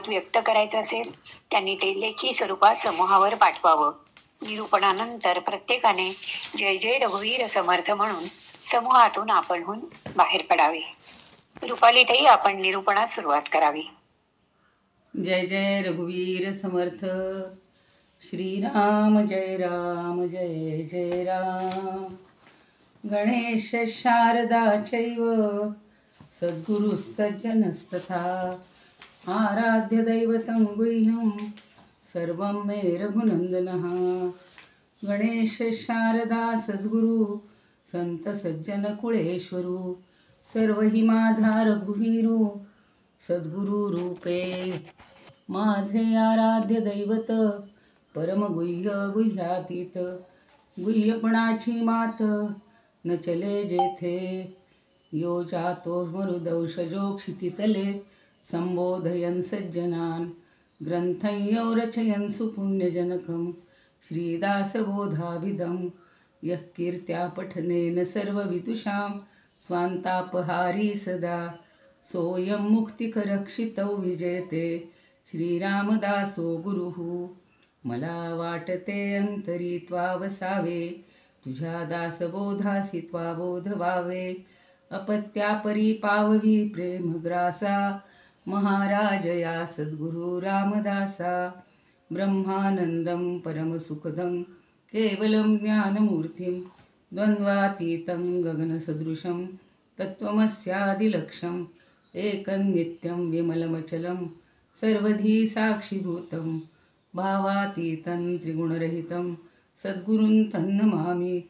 व्यक्त करायचं असेल त्यांनी ते लेखी स्वरूपात समूहावर पाठवावं. निरूपणानंतर प्रत्येकाने जय जय रघुवीर समर्थ म्हणून समूहातून आपणहून बाहेर पडावे. रुपालीताई, आपण निरूपणास सुरुवात करावी. जय जय रघुवीर समर्थ. श्रीराम जय राम जय जय राम. गणेश शारदा चैव सद्गुरुः सज्जनस्तथा. आराध्य दैवतं गुह्यं सर्वं मे रघुनंदनः. गणेश शारदा सद्गुरु संत सज्जन कुळेश्वरू. सर्व ही माझा रघुवीरू सद्गुरु रूपे. माझे आराध्य दैवत परम गुह्य गुह्यातीत. गुह्यपणाची मात न चले जेथे. यो जातो मरुदौषजो क्षितितले. संबोधयन् सज्जनान् ग्रंथं यो रचयन् सुपुण्यजनकं. श्रीदासबोधाभिधं यः कीर्त्या पठनेन सर्वविदुषां स्वान्तापहारी सदा. सोऽयं मुक्तिकरक्षितौ विजयते श्रीरामदासो गुरुः. मला वाटते अंतरी त्वा वसावे. तुझ्या दासबोधासी त्वा बोध व्हावे. अपत्यापरी पाववी प्रेमग्रासा. महाराज या सद्गुरु रामदासा. ब्रह्मानंदं परमसुखदं केवलं ज्ञानमूर्तिं. द्वन्द्वातीतं गगनसदृशं तत्त्वमस्यादिलक्ष्यम्. एकं नित्यं विमलमचलं सर्वधी साक्षिभूतं. भावातीतं त्रिगुणरहितं सद्गुरुं तन्नमामि.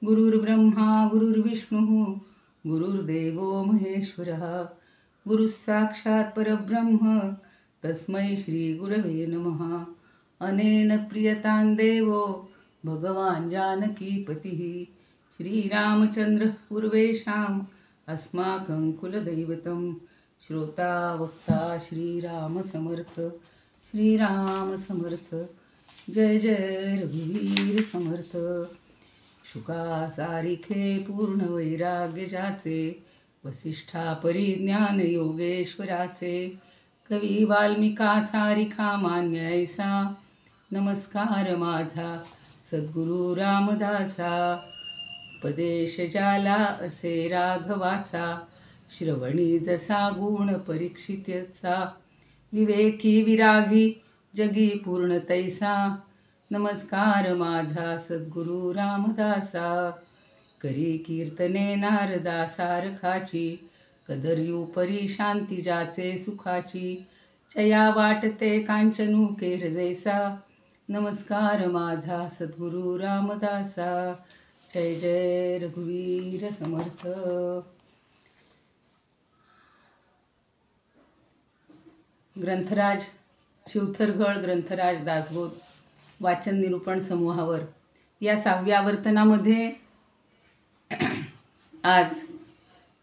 गुरुर्ब्रह्मा गुरुर्विष्णुः गुरुर्देवो महेश्वरः. गुरुः साक्षात् परब्रह्म तस्मै श्रीगुरवे नमः. अनेन प्रियतां देवो भगवान् जानकीपतिः. श्रीरामचन्द्रः पूर्वेषाम् अस्माकं कुलदैवतं. श्रोता वक्ता श्रीराम समर्थ. श्रीराम समर्थ. जय जय रघुवीर समर्थ. शुका सारिखे पूर्ण वैराग्य जाचे. वसिष्ठा परिज्ञान योगेश्वराचे. कवी वाल्मिका सारिखा मान्य ऐसा. नमस्कार माझा सद्गुरु रामदासा. उपदेश जाला असे राघवाचा. श्रवणी जसा गुण परीक्षितचा. विवेकी विरागी जगी पूर्ण तैसा. नमस्कार माझा सद्गुरु रामदासा. करी कीर्तने नारदा सारखाची. कदर्यू परी शांती जाचे सुखाची. चया वाटते कांचनू केर जैसा. नमस्कार माझा सद्गुरु रामदासा. जय जय रघुवीर समर्थ. ग्रंथराज शिवथरघळ ग्रंथराज दासबोध वाचन निरूपण समूहावर या 6व्या आवर्तनामध्ये आज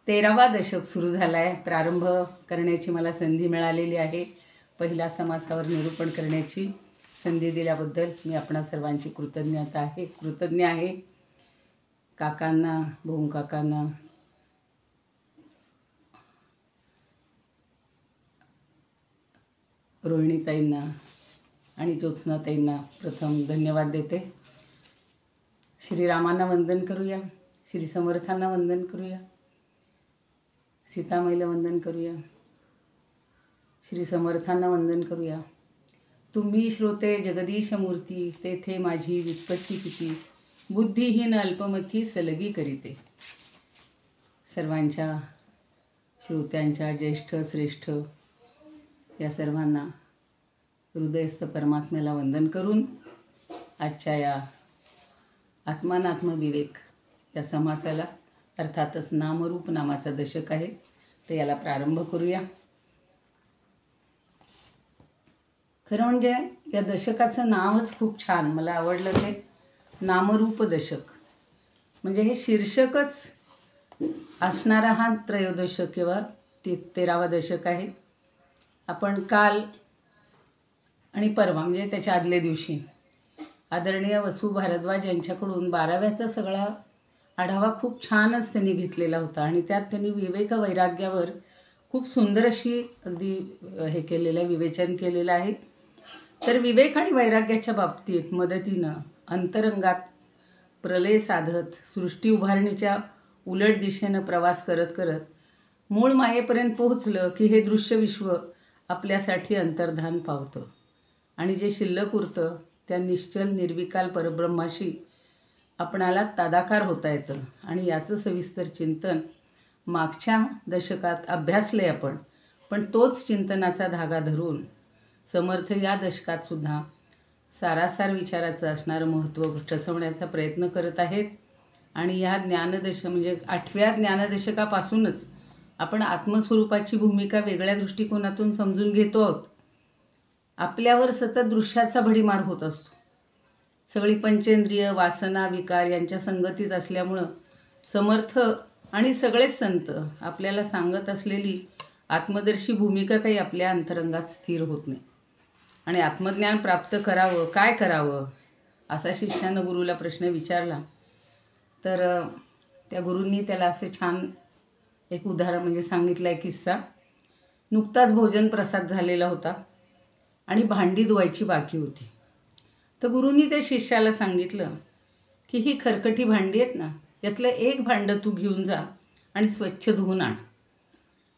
13वा दशक सुरू झाला आहे. प्रारंभ करण्याची मला संधी मिळालेली आहे. पहिल्या समासावर निरूपण करण्याची संधी दिल्याबद्दल मी आपणा सर्वांची कृतज्ञ आहे. काकांना, भाऊ काकांना, रोहिणीताईंना आणि ज्योत्स्नाताईंना प्रथम धन्यवाद देते. श्रीरामांना वंदन करूया. श्री समर्थांना वंदन करूया. सीतामाईला वंदन करूया. श्री समर्थांना वंदन करूया. तुम्ही श्रोते जगदीश मूर्ती. तेथे माझी व्युत्पत्ती किती. बुद्धिहीन अल्पमती सलगी करीते. सर्वांच्या श्रोत्यांच्या ज्येष्ठ श्रेष्ठ या सर्वांना हृदयस्थ परमात्म्याला वंदन करून आजच्या या आत्मानात्मविवेक या समासाला, अर्थातच नामरूप नामाचा दशक आहे, तर याला प्रारंभ करूया. खरं म्हणजे या दशकाचं नावच खूप छान मला आवडलं. ते नामरूप दशक म्हणजे हे शीर्षकच असणारा हा त्रयोदशक किंवा 13वा दशक आहे. आपण काल आणि परवा म्हणजे त्याच्या आदल्या दिवशी आदरणीय वसु भारद्वाज यांच्याकडून 12व्याचा सगळा आढावा खूप छानच त्यांनी घेतलेला होता आणि त्यात त्यांनी विवेक वैराग्यावर खूप सुंदर अशी अगदी हे केलेलं आहे, विवेचन केलेलं आहे. तर विवेक आणि वैराग्याच्या बाबतीत मदतीनं अंतरंगात प्रलय साधत सृष्टी उभारणीच्या उलट दिशेनं प्रवास करत करत मूळ मायेपर्यंत पोहोचलं की हे दृश्य विश्व आपल्यासाठी अंतर्धान पावतं आणि जे शिल्लक उरतं त्या निश्चल निर्विकाल परब्रह्माशी आपणाला तादाकार होता येतं. आणि याचं सविस्तर चिंतन मागच्या दशकात अभ्यासले आपण, पण तोच चिंतनाचा धागा धरून समर्थ या दशकातसुद्धा सारासार विचाराचं असणारं महत्त्व ठसवण्याचा प्रयत्न करत आहेत. आणि या म्हणजे 8व्या ज्ञानदशकापासूनच आपण आत्मस्वरूपाची भूमिका वेगळ्या दृष्टिकोनातून समजून घेतो आहोत. आपल्यावर सतत दृश्याचा भडीमार होत असतो. सगळी पंचेंद्रिय, वासना, विकार यांच्या संगतीत असल्यामुळं समर्थ आणि सगळेच संत आपल्याला सांगत असलेली आत्मदर्शी भूमिका काही आपल्या अंतरंगात स्थिर होत नाही. आणि आत्मज्ञान प्राप्त करावं, काय करावं असा शिष्यानं गुरुला प्रश्न विचारला. तर त्या गुरूंनी त्याला असे छान एक उदाहरण म्हणजे सांगितलं आहे किस्सा. नुकताच भोजन प्रसाद झालेला होता आणि भांडी धुवायची बाकी होती. तर गुरूंनी त्या शिष्याला सांगितलं की ही खरकटी भांडी आहेत ना, यातलं एक भांडं तू घेऊन जा आणि स्वच्छ धुवून आण.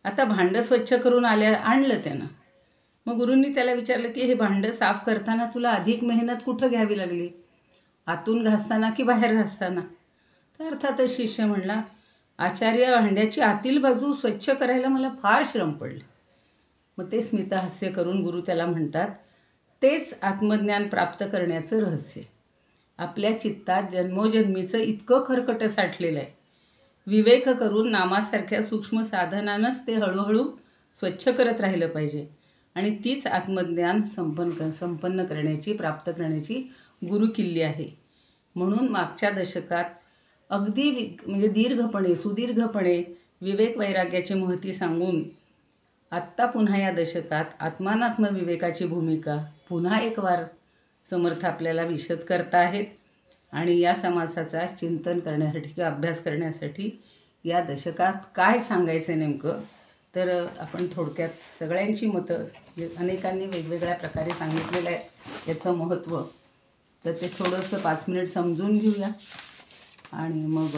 आता भांडं स्वच्छ करून आणलं त्यानं. मग गुरूंनी त्याला विचारलं की हे भांडं साफ करताना तुला अधिक मेहनत कुठं घ्यावी लागली, आतून घासताना की बाहेर घासताना? तर अर्थातच शिष्य म्हणला, आचार्य, भांड्याची आतील बाजू स्वच्छ करायला मला फार श्रम पडले. मग ते स्मितहास्य करून गुरु त्याला म्हणतात, तेच आत्मज्ञान प्राप्त करण्याचं रहस्य. आपल्या चित्तात जन्मोजन्मीचं इतकं खरकटं साठलेलं आहे. विवेक करून नामासारख्या सूक्ष्म साधनानंच ते हळूहळू स्वच्छ करत राहिलं पाहिजे. आणि तीच आत्मज्ञान संपन्न करण्याची, प्राप्त करण्याची गुरुकिल्ली आहे. म्हणून मागच्या दशकात अगदी म्हणजे सुदीर्घपणे विवेक वैराग्याची महती सांगून आत्ता पुन्हा या दशकात आत्मानात्म विवेकाची भूमिका पुन्हा एक वार समर्थ आपल्याला विशद करता आहेत. आणि या समासाचा चिंतन करण्यासाठी किंवा अभ्यास करण्यासाठी या दशकात काय सांगायचं आहे नेमकं, तर आपण थोडक्यात सगळ्यांची मतं अनेकांनी वेगवेगळ्या प्रकारे सांगितलेलं आहे याचं महत्त्व. तर ते थोडंसं 5 मिनिट समजून घेऊया. आणि मग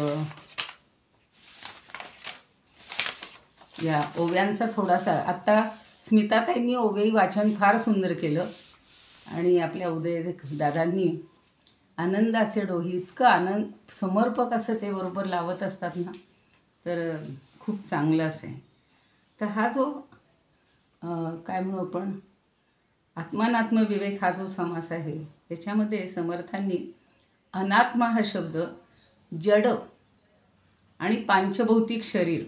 या ओव्यांचा थोडासा आत्ता स्मिताताईंनी ओव्याई वाचन फार सुंदर केलं. आणि आपल्या उदय दादांनी आनंदाचे डोही, इतकं आनंद समर्पक असं ते बरोबर लावत असतात ना, तर खूप चांगलं असे. तर हा जो काय म्हणू आपण आत्मानात्म विवेक हा जो समास आहे त्याच्यामध्ये समर्थांनी अनात्मा हा शब्द जड आणि पांचभौतिक शरीर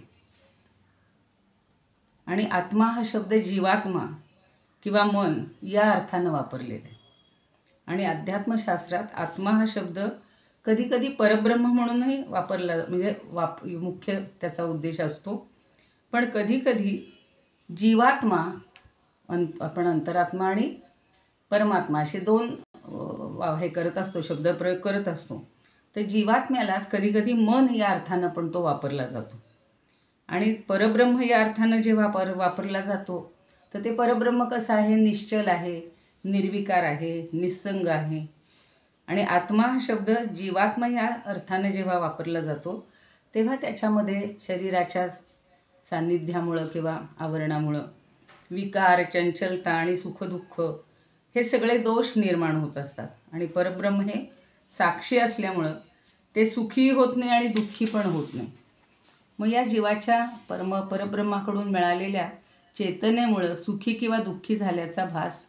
आणि आत्मा हा शब्द जीवात्मा किंवा मन या अर्थानं वापरलेला आहे. आणि अध्यात्मशास्त्रात आत्मा हा शब्द कधीकधी परब्रह्म म्हणूनही वापरला, म्हणजे मुख्य त्याचा उद्देश असतो. पण कधीकधी जीवात्मा, आपण अंतरात्मा आणि परमात्मा असे 2 हे करत असतो, शब्दप्रयोग करत असतो. तर जीवात्म्यालाच कधीकधी मन या अर्थानं पण तो वापरला जातो. आणि परब्रह्म या अर्थानं जेव्हा वापरला जातो तर ते परब्रह्म कसं आहे, निश्चल आहे, निर्विकार आहे, निस्संग आहे. आणि आत्मा हा शब्द जीवात्मा या अर्थानं जेव्हा वापरला जातो तेव्हा त्याच्यामध्ये शरीराच्या सान्निध्यामुळं किंवा आवरणामुळं विकार, चंचलता आणि सुखदुःख हे सगळे दोष निर्माण होत असतात. आणि परब्रह्म हे साक्षी असल्यामुळं ते सुखी होत नाही आणि दुःखी पण होत नाही. मग या जीवाच्या परब्रह्माकडून मिळालेल्या चेतनेमुळं सुखी किंवा दुःखी झाल्याचा भास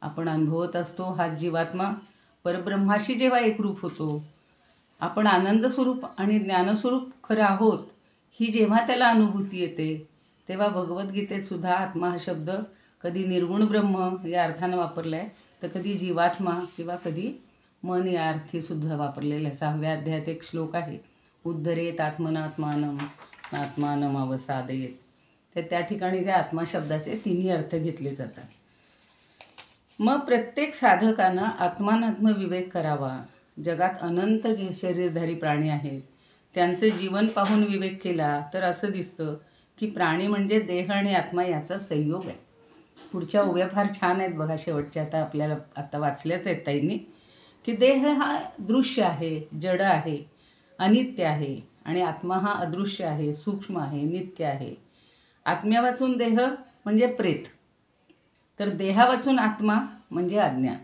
आपण अनुभवत असतो. हा जीवात्मा परब्रह्माशी जेव्हा एकरूप होतो, आपण आनंदस्वरूप आणि ज्ञानस्वरूप खरं आहोत ही जेव्हा त्याला अनुभूती येते, तेव्हा भगवद्गीतेतसुद्धा आत्मा हा शब्द कधी निर्गुण ब्रह्म या अर्थानं वापरला आहे, तर कधी जीवात्मा किंवा कधी मन या अर्थीसुद्धा वापरलेला आहे. 6व्या अध्यायात एक श्लोक आहे, उद्धरेत आत्मनात्मानम आत्मानम अवसादयेत. तर त्या ठिकाणी त्या आत्मा शब्दाचे 3ही अर्थ घेतले जातात. मग प्रत्येक साधकानं आत्मानात्म विवेक करावा. जगात अनंत जे शरीरधारी प्राणी आहेत त्यांचं जीवन पाहून विवेक केला तर असं दिसतं की प्राणी म्हणजे देह आणि आत्मा याचा संयोग आहे. पुढच्या ओव्या फार छान आहेत बघा, शेवटच्या आता आपल्याला आता वाचल्याच आहेत ताईंनी, की देह हा दृश्य आहे, जड आहे, अनित्य आहे आणि आत्मा हा अदृश्य आहे, सूक्ष्म आहे, नित्य आहे. आत्म्या वाचून देह म्हणजे प्रेत, तर देहा वाचून आत्मा म्हणजे अज्ञान.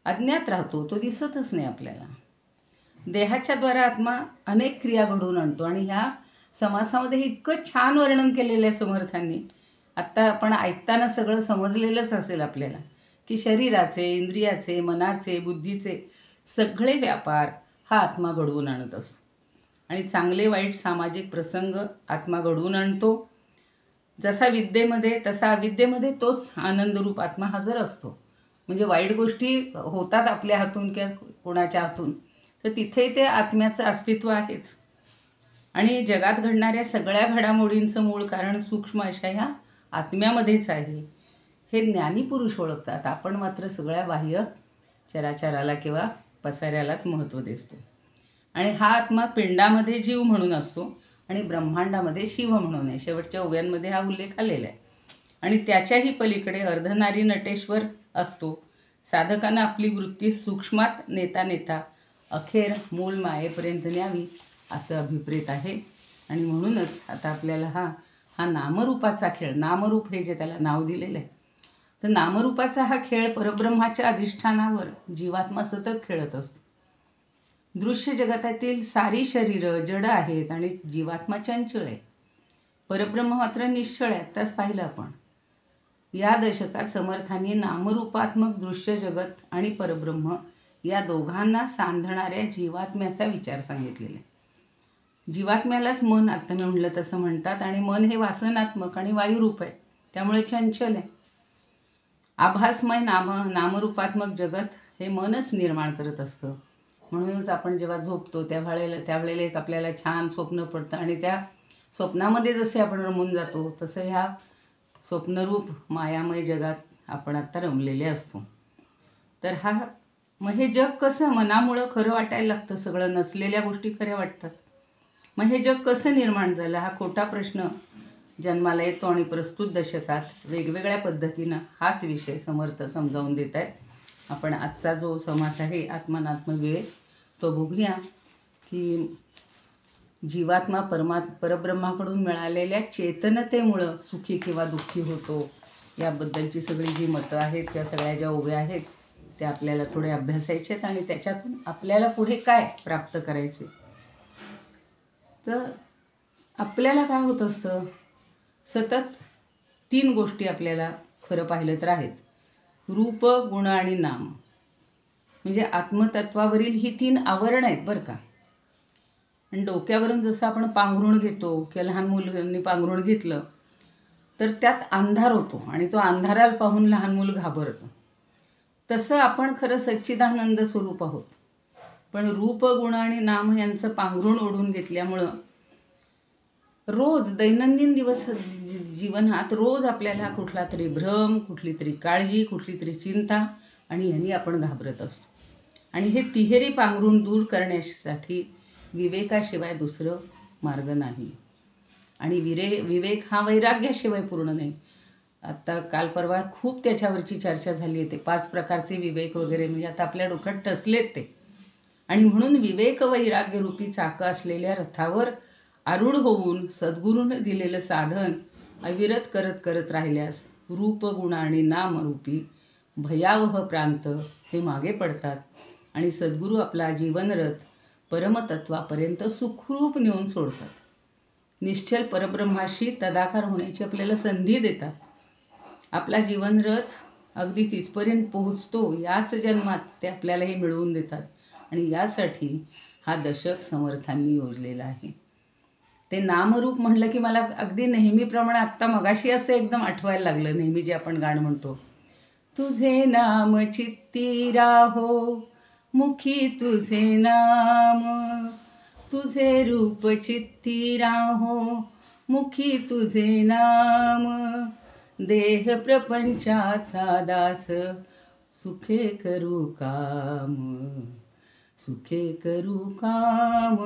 अज्ञात राहतो, तो दिसतच नाही आपल्याला. देहाच्या द्वारा आत्मा अनेक क्रिया घडवून आणतो आणि ह्या समासामध्ये इतकं छान वर्णन केलेलं आहे समर्थांनी. आत्ता आपण ऐकताना सगळं समजलेलंच असेल आपल्याला, की शरीराचे, इंद्रियाचे, मनाचे, बुद्धीचे सगळे व्यापार हा आत्मा घडवून आणत असतो आणि चांगले वाईट सामाजिक प्रसंग आत्मा घडवून आणतो. जसा विद्येमध्ये तसा अविद्येमध्ये तोच आनंदरूप आत्मा हजर असतो. म्हणजे वाईट गोष्टी होतात आपल्या हातून किंवा कोणाच्या हातून, तर तिथे ते आत्म्याचं अस्तित्व आहेच. आणि जगात घडणाऱ्या सगळ्या घडामोडींचं मूळ कारण सूक्ष्म अशा ह्या आत्म्यामध्येच आहे, हे ज्ञानी पुरुष ओळखतात. आपण मात्र सगळ्या बाह्य चराचराला किंवा पसाऱ्यालाच महत्त्व देतो. आणि हा आत्मा पिंडामध्ये जीव म्हणून असतो आणि ब्रह्मांडामध्ये शिव म्हणून आहे. शेवटच्या ओव्यांमध्ये हा उल्लेख आलेला आहे. आणि त्याच्याही पलीकडे अर्धनारी नटेश्वर असतो. साधकांना आपली वृत्ती सूक्ष्मात नेता नेता अखेर मूळ मायेपर्यंत न्यावी असं अभिप्रेत आहे. आणि म्हणूनच आता आपल्याला हा नामरूपाचा खेळ, नामरूप हे जे त्याला नाव दिलेलं आहे, तर नामरूपाचा हा खेळ परब्रह्माच्या अधिष्ठानावर जीवात्मा सतत खेळत असतो. दृश्य जगतातील सारी शरीरं जड आहेत आणि जीवात्मा चंचल आहे. परब्रह्म मात्र निश्चळ आहे. आत्ताच पाहिलं आपण. या दशकात समर्थांनी नामरूपात्मक दृश्य जगत आणि परब्रह्म या दोघांना सांधणाऱ्या जीवात्म्याचा विचार सांगितलेला आहे. जीवात्म्यालाच मन, आता मी म्हटलं तसं म्हणतात, आणि मन हे वासनात्मक आणि वायुरूप आहे, त्यामुळे चंचल आहे. आभासमय नामरूपात्मक जगत हे मनच निर्माण करत असतं. म्हणूनच आपण जेव्हा झोपतो त्यावेळेला एक आपल्याला छान स्वप्न पडतं आणि त्या स्वप्नामध्ये जसे आपण रमून जातो तसं ह्या स्वप्नरूप मायामय जगात आपण आत्ता रमलेले असतो. तर मग हे जग कसं मनामुळं खरं वाटायला लागतं, सगळं नसलेल्या गोष्टी खऱ्या वाटतात. मग हे जग कसं निर्माण झालं हा खोटा प्रश्न जन्माला येतो आणि प्रस्तुत दशकात वेगवेगळ्या पद्धतीनं हाच विषय समर्थ समजावून देत आहेत. आपण आजचा जो समास आहे आत्मनात्मविवेक तो बघूया, की जीवात्मा परब्रह्माकडून मिळालेल्या चेतनतेमुळं सुखी किंवा दुःखी होतो, याबद्दलची सगळी जी मतं आहेत किंवा सगळ्या ज्या ओव्या आहेत त्या आपल्याला थोडे अभ्यासायचे आहेत आणि त्याच्यातून आपल्याला पुढे काय प्राप्त करायचे. तर आपल्याला काय होत असतं, सतत 3 गोष्टी आपल्याला खरं पाहिलं तर आहेत, रूप, गुण आणि नाम. म्हणजे आत्मतत्वावरील ही 3 आवरणं आहेत बरं का. आणि डोक्यावरून जसं आपण पांघरूण घेतो किंवा लहान मुलांनी पांघरूण घेतलं तर त्यात अंधार होतो आणि तो अंधाराला पाहून लहान मूल घाबरतं. तसं आपण खरं सच्चिदानंद स्वरूप आहोत. पण रूप, गुण आणि नाम यांचं पांघरूण ओढून घेतल्यामुळं रोज दैनंदिन जीवनात रोज आपल्याला कुठला तरी भ्रम, कुठली तरी काळजी, कुठली तरी चिंता आणि यांनी आपण घाबरत असतो. आणि हे तिहेरी पांघरूण दूर करण्यासाठी विवेकाशिवाय दुसरं मार्ग नाही. आणि विवेक हा वैराग्याशिवाय पूर्ण नाही. आत्ता काल परवा खूप त्याच्यावरची चर्चा झाली आहे. ते 5 प्रकारचे विवेक वगैरे म्हणजे आता आपल्या डोक्यात टसलेत ते. आणि म्हणून विवेक वैराग्य रूपी चाकं असलेल्या रथावर आरूढ होऊन सद्गुरूने दिलेलं साधन अविरत करत राहिल्यास रूप, गुण आणि नामरूपी भयावह प्रांत हे मागे पडतात आणि सद्गुरू आपला जीवनरथ परमतत्वापर्यंत सुखरूप नेऊन सोडतात. निश्चल परब्रह्माशी तदाकार होण्याची आपल्याला संधी देतात. आपला जीवनरथ अगदी तिथपर्यंत पोहोचतो याच जन्मात ते आपल्याला हे मिळवून देतात. आणि यासाठी हा दशक समर्थांनी योजलेला आहे. ते नामरूप म्हणलं की मला अगदी नेहमीप्रमाणे आत्ता मगाशी असं एकदम आठवायला लागलं, नेहमी जे आपण गाणं म्हणतो, तुझे नाम चित्ती राहो मुखी तुझे नाम, तुझे रूप चित्ती राहो मुखी तुझे नाम, देह प्रपंचाचा दास सुखे करू काम, सुखे करू काम.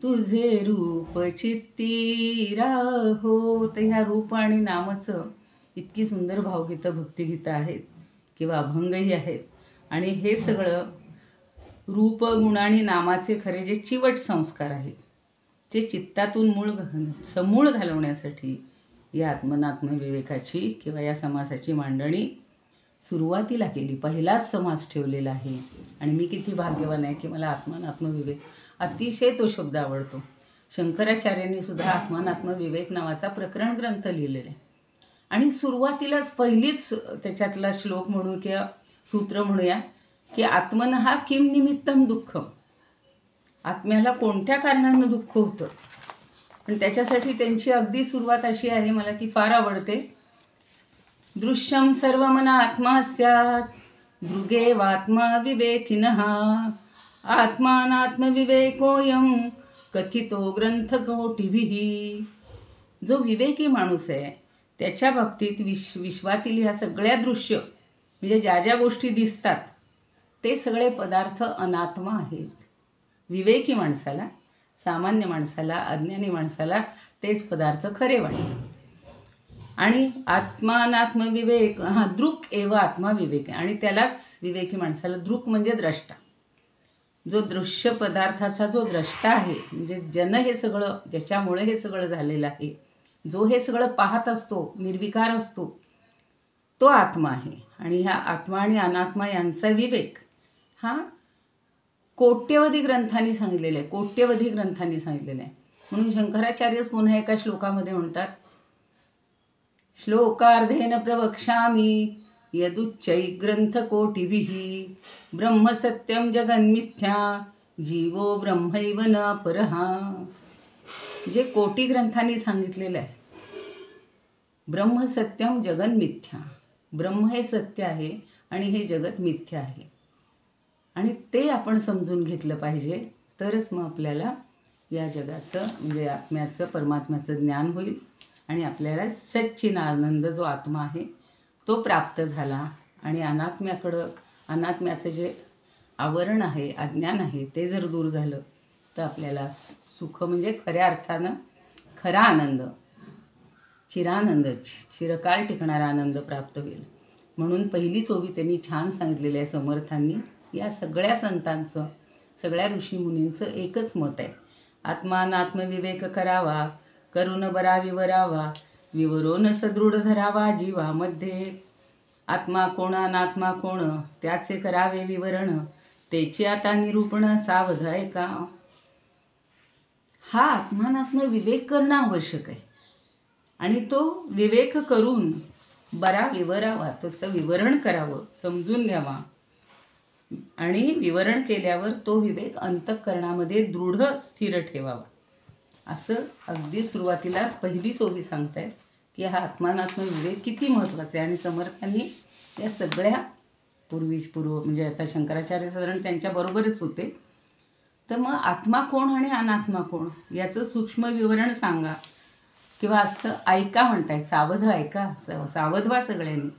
तुझे रूप चित्ती राहो. तर ह्या रूप आणि नामाचं इतकी सुंदर भावगीतं भक्तिगीतं आहेत किंवा अभंगही आहेत. आणि हे सगळं रूप गुण आणि नामाचे खरे जे चिवट संस्कार आहेत ते चित्तातून समूळ घालवण्यासाठी या आत्मनात्मविवेकाची किंवा या समासाची मांडणी सुरुवातीला केली. पहिलाच समास ठेवलेला आहे. आणि मी किती भाग्यवान आहे की मला आत्मनात्मविवेक अतिशय तो शब्द आवडतो. शंकराचार्यांनी सुद्धा आत्मनात्मविवेक नावाचा प्रकरण ग्रंथ लिहिलेला आहे. आणि सुरुवातीलाच पहिलीच त्याच्यातला श्लोक म्हणू किंवा सूत्र म्हणूया की आत्मनः किम निमित्तम दुःखम. आत्म्याला कोणत्या कारणानं दुःख होतं. पण त्याच्यासाठी त्यांची अगदी सुरुवात अशी आहे, मला ती फार आवडते. दृश्यम सर्वमना आत्मा स्यात् दृगेवात्मा विवेकिनः आत्मानात्मविवेकोऽयं कथितो ग्रंथकोटिभिः. जो विवेकी माणूस आहे त्याच्या बाबतीत विश्वातील ह्या सगळ्या दृश्य म्हणजे ज्या ज्या गोष्टी दिसतात ते सगळे पदार्थ अनात्मा आहेत. विवेकी माणसाला, सामान्य माणसाला, अज्ञानी माणसाला तेच पदार्थ खरे वाटतात. आणि आत्मानात्मविवेक दृक् एव आत्माविवेक. आणि त्यालाच विवेकी माणसाला दृक् म्हणजे द्रष्टा. जो दृश्य पदार्थाचा जो द्रष्टा आहे म्हणजे जन हे सगळं, ज्याच्यामुळे हे सगळं झालेलं आहे, जो हे सगळं पाहत असतो, निर्विकार असतो, तो आत्मा आहे. आणि ह्या आत्मा आणि अनात्मा यांचा विवेक हा कोट्यवधी ग्रंथांनी सांगितलेला आहे. कोट्यवधी ग्रंथांनी सांगितलेला आहे. म्हणून शंकराचार्यच पुन्हा एका श्लोकामध्ये म्हणतात, श्लोकार्धेन प्रवक्ष्यामि यदुच्चै ग्रंथकोटिभिः ब्रह्मसत्यं जगन्मिथ्या जीवो ब्रह्मैव न परः. जे कोटी ग्रंथांनी सांगितलेलं आहे, ब्रह्मसत्यम जगन्मिथ्या, ब्रह्म हे सत्य आहे आणि हे जगत मिथ्या आहे. आणि ते आपण समजून घेतलं पाहिजे, तरच मग आपल्याला या जगाचं म्हणजे आत्म्याचं, परमात्म्याचं ज्ञान होईल आणि आपल्याला सच्चिदानंद जो आत्मा आहे तो प्राप्त झाला. आणि अनात्म्याचं जे आवरण आहे, अज्ञान आहे, ते जर दूर झालं तर आपल्याला सुख म्हणजे खऱ्या अर्थानं खरा आनंद, चिरानंद, चिरकाळ टिकणारा आनंद प्राप्त होईल. म्हणून पहिलीच ओवी त्यांनी छान सांगितलेली आहे समर्थांनी. या सगळ्या संतांचं, सगळ्या ऋषीमुनींचं एकच मत आहे, आत्मानात्मविवेक करावा, करून बरा विवरावा, विवरोन सदृढ धरावा जीवामध्ये. आत्मा कोण अनात्मा कोण त्याचे करावे विवरण, तेची आता निरूपण सावध ऐका. हा आत्मानात्मविवेक करणं आवश्यक आहे. आणि तो विवेक करून बरा विवरावा, त्याचं विवरण करावं, समजून घ्यावा. आणि विवरण केल्यावर तो विवेक अंतःकरणामध्ये दृढ स्थिर ठेवावा. असं अगदी सुरुवातीलाच पहिलीच ओवी सांगतायत की हा आत्मानात्मविवेक किती महत्त्वाचा आहे. आणि समर्थांनी या सगळ्या पूर्व म्हणजे आता शंकराचार्य साधारण त्यांच्याबरोबरच होते. तर मग आत्मा कोण आणि अनात्मा कोण याचं सूक्ष्म विवरण सांगा किंवा असं ऐका म्हणताय, सावध ऐका, सावध व्हा सगळ्यांनी.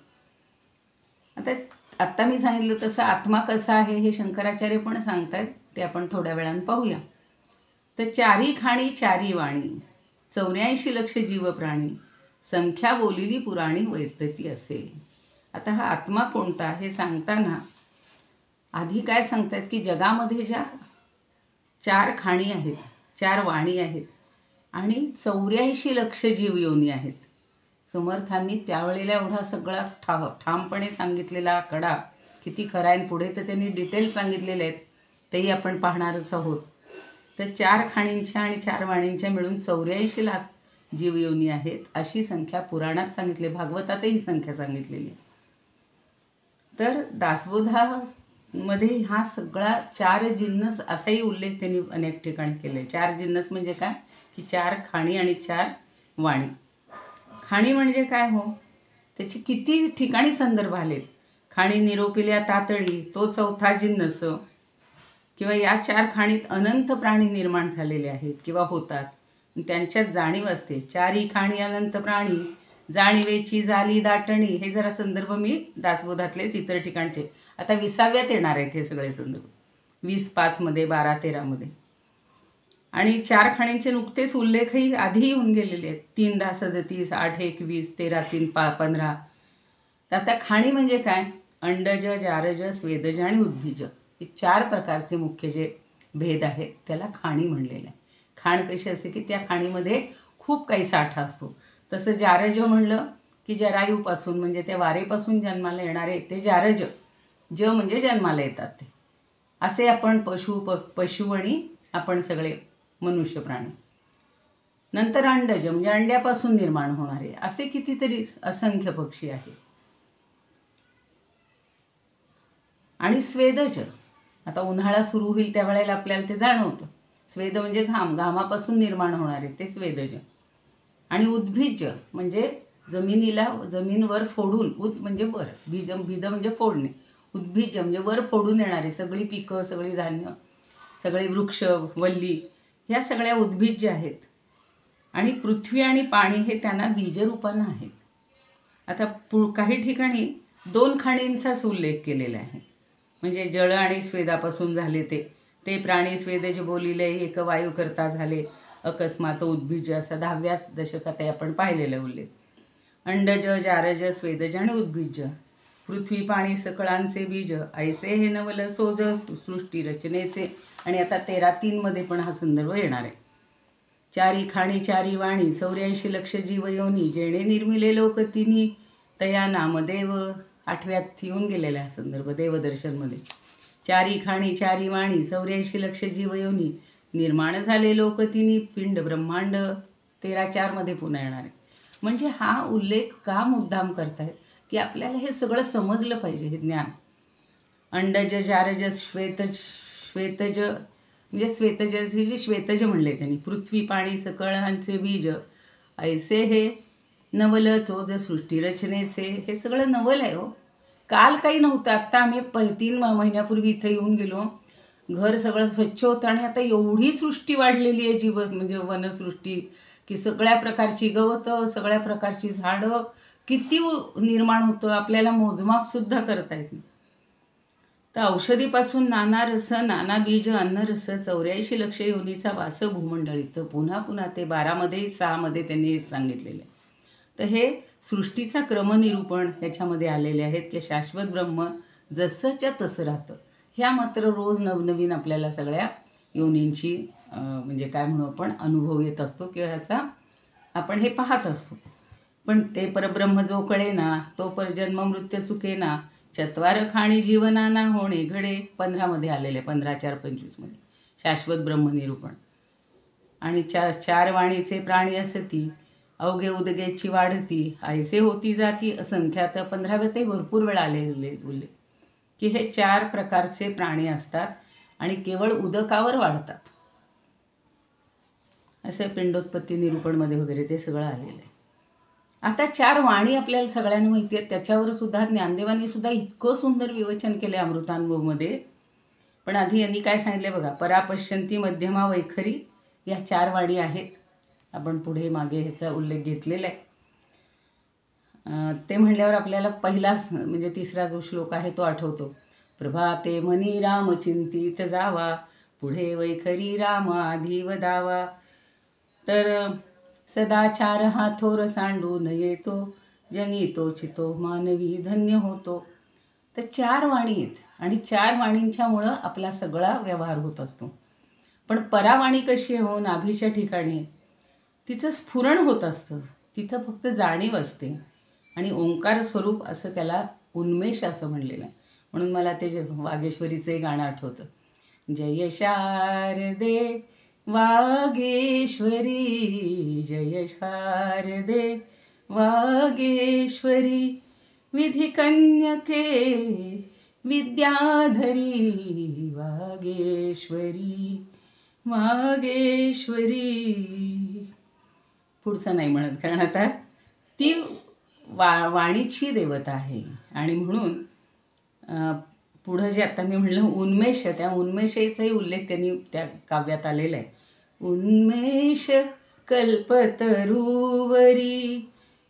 आत्ता मी सांगितलं तसं आत्मा कसा आहे हे शंकराचार्य पण सांगतायत, ते आपण थोड्या वेळानं पाहूया. तर चारी खाणी चारी वाणी 84 लक्ष जीव प्राणी संख्या बोलिली पुराणी वैतती असे. आता हा आत्मा कोणता हे सांगताना आधी काय सांगतायत की जगामध्ये ज्या 4 खाणी आहेत, 4 वाणी आहेत आणि 84 लक्ष जीव योनी आहेत. समर्थांनी त्यावेळेला एवढा सगळा ठामपणे सांगितलेला आकडा किती खरा आहे. पुढे तर त्यांनी डिटेल्स सांगितलेले आहेत, तेही आपण पाहणारच आहोत. तर 4 खाणींच्या आणि 4 वाणींच्या मिळून 84 लाख जीवयोनी आहेत अशी संख्या पुराणात सांगितली, भागवतातही संख्या सांगितलेली. तर दासबोधामध्ये हा सगळा 4 जिन्नस असाही उल्लेख त्यांनी अनेक ठिकाणी केले. 4 जिन्नस म्हणजे काय की 4 खाणी आणि 4 वाणी. खाणी म्हणजे काय हो, त्याची किती ठिकाणी संदर्भ आलेत. खाणी निरोपिल्या तातडी तो 4था जिन्नस. किंवा या 4 खाणीत अनंत प्राणी निर्माण झालेले आहेत किंवा होतात, त्यांच्यात जाणीव असते. 4ही खाणी अनंत प्राणी जाणीवेची झाली दाटणी. हे जरा संदर्भ मी दासबोधातलेच इतर ठिकाणचे आता 20व्यात येणार आहेत हे सगळे संदर्भ, 20:5 मध्ये 12:13 मध्ये. आणि 4 खाणींचे नुकतेच उल्लेखही आधी येऊन गेलेले आहेत. 3 10 37, 8 21, 13 3 15. तर आता खाणी म्हणजे काय? अंडज, जारज, स्वेदज आणि उद्भिज हे 4 प्रकारचे मुख्य जे भेद आहेत त्याला खाणी म्हणलेलं आहे. खाण कशी असते की त्या खाणीमध्ये खूप काही साठा असतो. तसं जारज म्हणलं की जरायूपासून म्हणजे त्या वारेपासून जन्माला येणारे ते जारज. म्हणजे जन्माला येतात ते. असे आपण पशु आणि आपण सगळे मनुष्य प्राणी. नंतर अंडज म्हणजे अंड्यापासून निर्माण होणारे असे कितीतरी असंख्य पक्षी आहेत. आणि स्वेदज, आता उन्हाळा सुरू होईल त्यावेळेला आपल्याला ते जाणवतं. स्वेद म्हणजे घामापासून निर्माण होणारे ते स्वेदज. आणि उद्भिज म्हणजे जमीनवर फोडून, म्हणजे वर, बीज म्हणजे फोडणे, उद्भिज म्हणजे वर फोडून येणारे सगळी पिकं, सगळी धान्य, सगळे वृक्ष, वल्ली ह्या सगळ्या उद्भिज आहेत. आणि पृथ्वी आणि पाणी हे त्यांना बीजरूपानं आहेत. आता काही ठिकाणी 2 खाणींचाच उल्लेख केलेला आहे. म्हणजे जळ आणि स्वेदापासून झाले ते प्राणी स्वेदज बोलिले एक वायू करता झाले अकस्मात उद्भिज, असा 10व्या दशकात आपण पाहिलेला उल्लेख. अंडज, जारज, स्वेदज आणि उद्भिज, पृथ्वी पाणी सकळांचे बीज, ऐसे हे नवल चोज सृष्टी रचनेचे. आणि आता 13:3 मध्ये पण हा संदर्भ येणार आहे. 4 खाणी 4 वाणी 84 लक्ष जीवयोनी, जेणे निर्मिले लोक तिनी तया नामदेव. 8व्यात येऊन गेलेला हा संदर्भ देवदर्शनमध्ये. 4 खाणी 4 वाणी 84 लक्ष जीवयोनी, निर्माण झाले लोक तिनी पिंड ब्रह्मांड. 13:4 मध्ये पुन्हा येणार आहे. म्हणजे हा उल्लेख का मुद्दाम करतायत की आपल्याला हे सगळं समजलं पाहिजे, हे ज्ञान. अंडज, जारज, श्वेतज म्हणजे श्वेतजाची जी श्वेतज म्हणले त्यांनी, पृथ्वी पाणी सकळांचे बीज, ऐसे हे नवल चोज सृष्टी रचनेचे. हे सगळं नवल आहे हो. काल काही नव्हतं. आत्ता आम्ही 3 महिन्यापूर्वी इथं येऊन गेलो. घर सगळं स्वच्छ होतं आणि आता एवढी सृष्टी वाढलेली आहे म्हणजे वनसृष्टी, की सगळ्या प्रकारची गवतं, सगळ्या प्रकारची झाडं किती निर्माण होतं आपल्याला मोजमापसुद्धा करता येत नाही. तर औषधीपासून नाना रस, नाना बीज, अन्नरस, 84 लक्ष योनीचा वास भूमंडळीचं. पुन्हा ते 12 मध्ये 6 मध्ये त्यांनी सांगितलेलं आहे. तर हे सृष्टीचा क्रमनिरूपण ह्याच्यामध्ये आलेले आहेत की शाश्वत ब्रह्म जसंच्या तसं राहतं. ह्या मात्र रोज नवनवीन आपल्याला सगळ्या योनींची म्हणजे काय म्हणू आपण अनुभव येत असतो किंवा ह्याचा आपण हे पाहत असतो. पण ते परब्रह्म जो कळेना तो परजन्म मृत्यू चुकेना, 4 खाणी जीवनाना होणे घडे. 15 मध्ये आलेले, 15:4-25 मध्ये शाश्वत ब्रह्मनिरूपण. आणि 4 वाणीचे प्राणी असती, अवघे उदगेची वाढती, ऐसे होती जाती असंख्यात. 15व्यातही भरपूर वेळ आलेले उल्लेख की हे 4 प्रकारचे प्राणी असतात आणि केवळ उदकावर वाढतात. असं पिंडोत्पत्ती निरूपणमध्ये वगैरे ते सगळं आलेलं आहे. आता 4 वाणी आपल्याला सगळ्यांना माहिती आहेत. त्याच्यावर सुद्धा ज्ञानदेवांनी सुद्धा इतकं सुंदर विवचन केले अमृतानुभवमध्ये. पण आधी यांनी काय सांगितलं बघा, परापश्यंती, मध्यमा, वैखरी या 4 वाणी आहेत. आपण पुढे मागे ह्याचा उल्लेख घेतलेला आहे. ते म्हणल्यावर आपल्याला पहिलाच म्हणजे 3रा जो श्लोक आहे तो आठवतो. प्रभाते मनी राम चिंतित जावा, पुढे वैखरी राम आधी वदावा. तर सदाचार हा थोर सांडून येतो, जनी तो चितो मानवी धन्य होतो. तर 4 वाणी आहेत आणि 4 वाणींच्यामुळं आपला सगळा व्यवहार होत असतो. पण परावाणी कशी आहे हो, नाभीच्या ठिकाणी तिचं स्फुरण होत असतं, तिथं फक्त जाणीव असते. आणि ओंकार स्वरूप असं त्याला उन्मेष असं म्हणलेलं आहे. म्हणून मला ते वागेश्वरीचं एक गाणं आठवतं. जय शारदे वागेश्वरी, जय शारदे वागेश्वरी, विधिकन्यके विद्याधरी, वागेश्वरी वागेश्वरी. पुढचं नाही म्हणत कारण आता ती वाणीची देवता आहे. आणि म्हणून पुढं जे आता मी म्हणलं उन्मेष, त्या उन्मेषाचाही उल्लेख त्यांनी त्या काव्यात आलेला आहे. उन्मेष कल्पतरुवरी,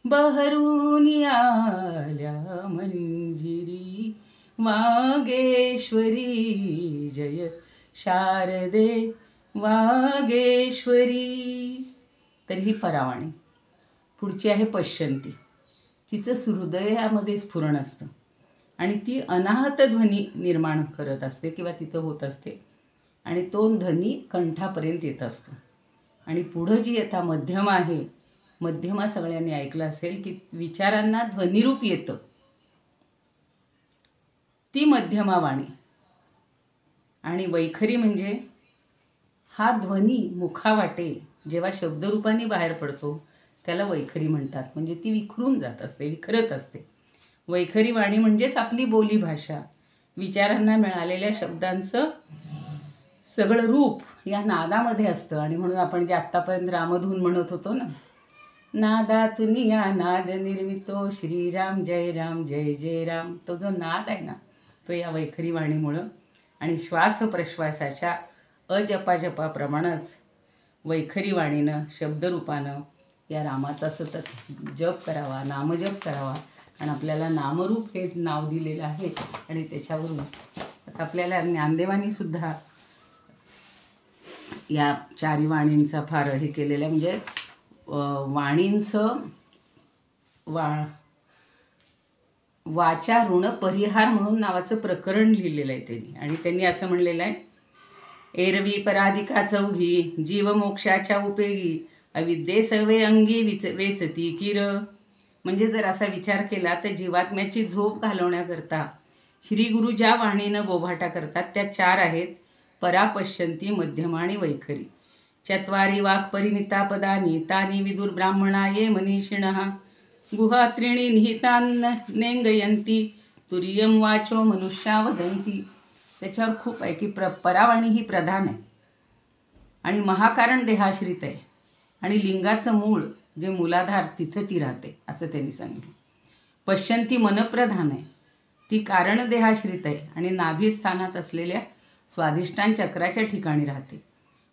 बहरून आल्या मंजिरी, वागेश्वरी जय शारदे वागेश्वरी. तर ही परावाणी. पुढची आहे पश्यंती. तिचं हृदयामध्ये स्फुरण असतं आणि ती अनाहत ध्वनी निर्माण करत असते किंवा तिथं होत असते आणि तो ध्वनी कंठापर्यंत येत असतो. आणि पुढं जी आता मध्यमा आहे, मध्यमा सगळ्यांनी ऐकलं असेल की विचारांना ध्वनिरूप येतं, ती मध्यमा वाणी. आणि वैखरी म्हणजे हा ध्वनी मुखावाटे जेव्हा शब्दरूपाने बाहेर पडतो त्याला वैखरी म्हणतात. म्हणजे ती विखरून जात असते, विखरत असते. वैखरी वाणी म्हणजेच आपली बोलीभाषा, विचारांना मिळालेल्या शब्दांचं सगळं रूप या नादामध्ये असतं. आणि म्हणून आपण जे आत्तापर्यंत रामधून म्हणत होतो ना, नादातून या नाद निर्मितो श्रीराम जय राम जय जय राम, तो जो नाद आहे ना तो या वैखरी वाणीमुळं. आणि श्वासप्रश्वासाच्या अजपाजपाप्रमाणेच वैखरी वाणीनं शब्दरूपानं या रामाचा सतत जप करावा, नामजप करावा. आणि आपल्याला नामरूप हे नाव दिलेलं आहे. आणि त्याच्यावरून आता आपल्याला ज्ञानदेवांनी सुद्धा या चारी वाणींचा फार हे केलेलं आहे. म्हणजे वाणींचं वाचा ऋण परिहार म्हणून नावाचं प्रकरण लिहिलेलं आहे त्यांनी. आणि त्यांनी असं म्हणलेलं आहे, एरवी पराधिका चौघी जीवमोक्षाच्या उपयोगी अविद्ये सर्वे अंगी वेचती किर. म्हणजे जर असा विचार केला तर जीवात्म्याची झोप घालवण्याकरता श्री गुरु ज्या वाणीनं बोभाटा करतात त्या चार आहेत, परा, पश्यंती, मध्यमा आणि वैखरी. चत्वारी वाक्परिमिता पदानी तानी विदुर ब्राह्मणा ये मनीषिणः गुहा त्रीणी निहितान्न नेंगयंती तुर्यम वाचो मनुष्या वदंती. त्याच्यावर खूप आहे की परावाणी ही प्रधान आहे आणि महाकारण देहाश्रित आहे आणि लिंगाचं मूळ जे मूलाधार तिथं ती राहते असं त्यांनी सांगितलं. पश्यंती मनप्रधान आहे, ती कारण देहाश्रित आहे आणि नाभीस्थानात असलेल्या स्वाधिष्ठान चक्राच्या ठिकाणी राहते.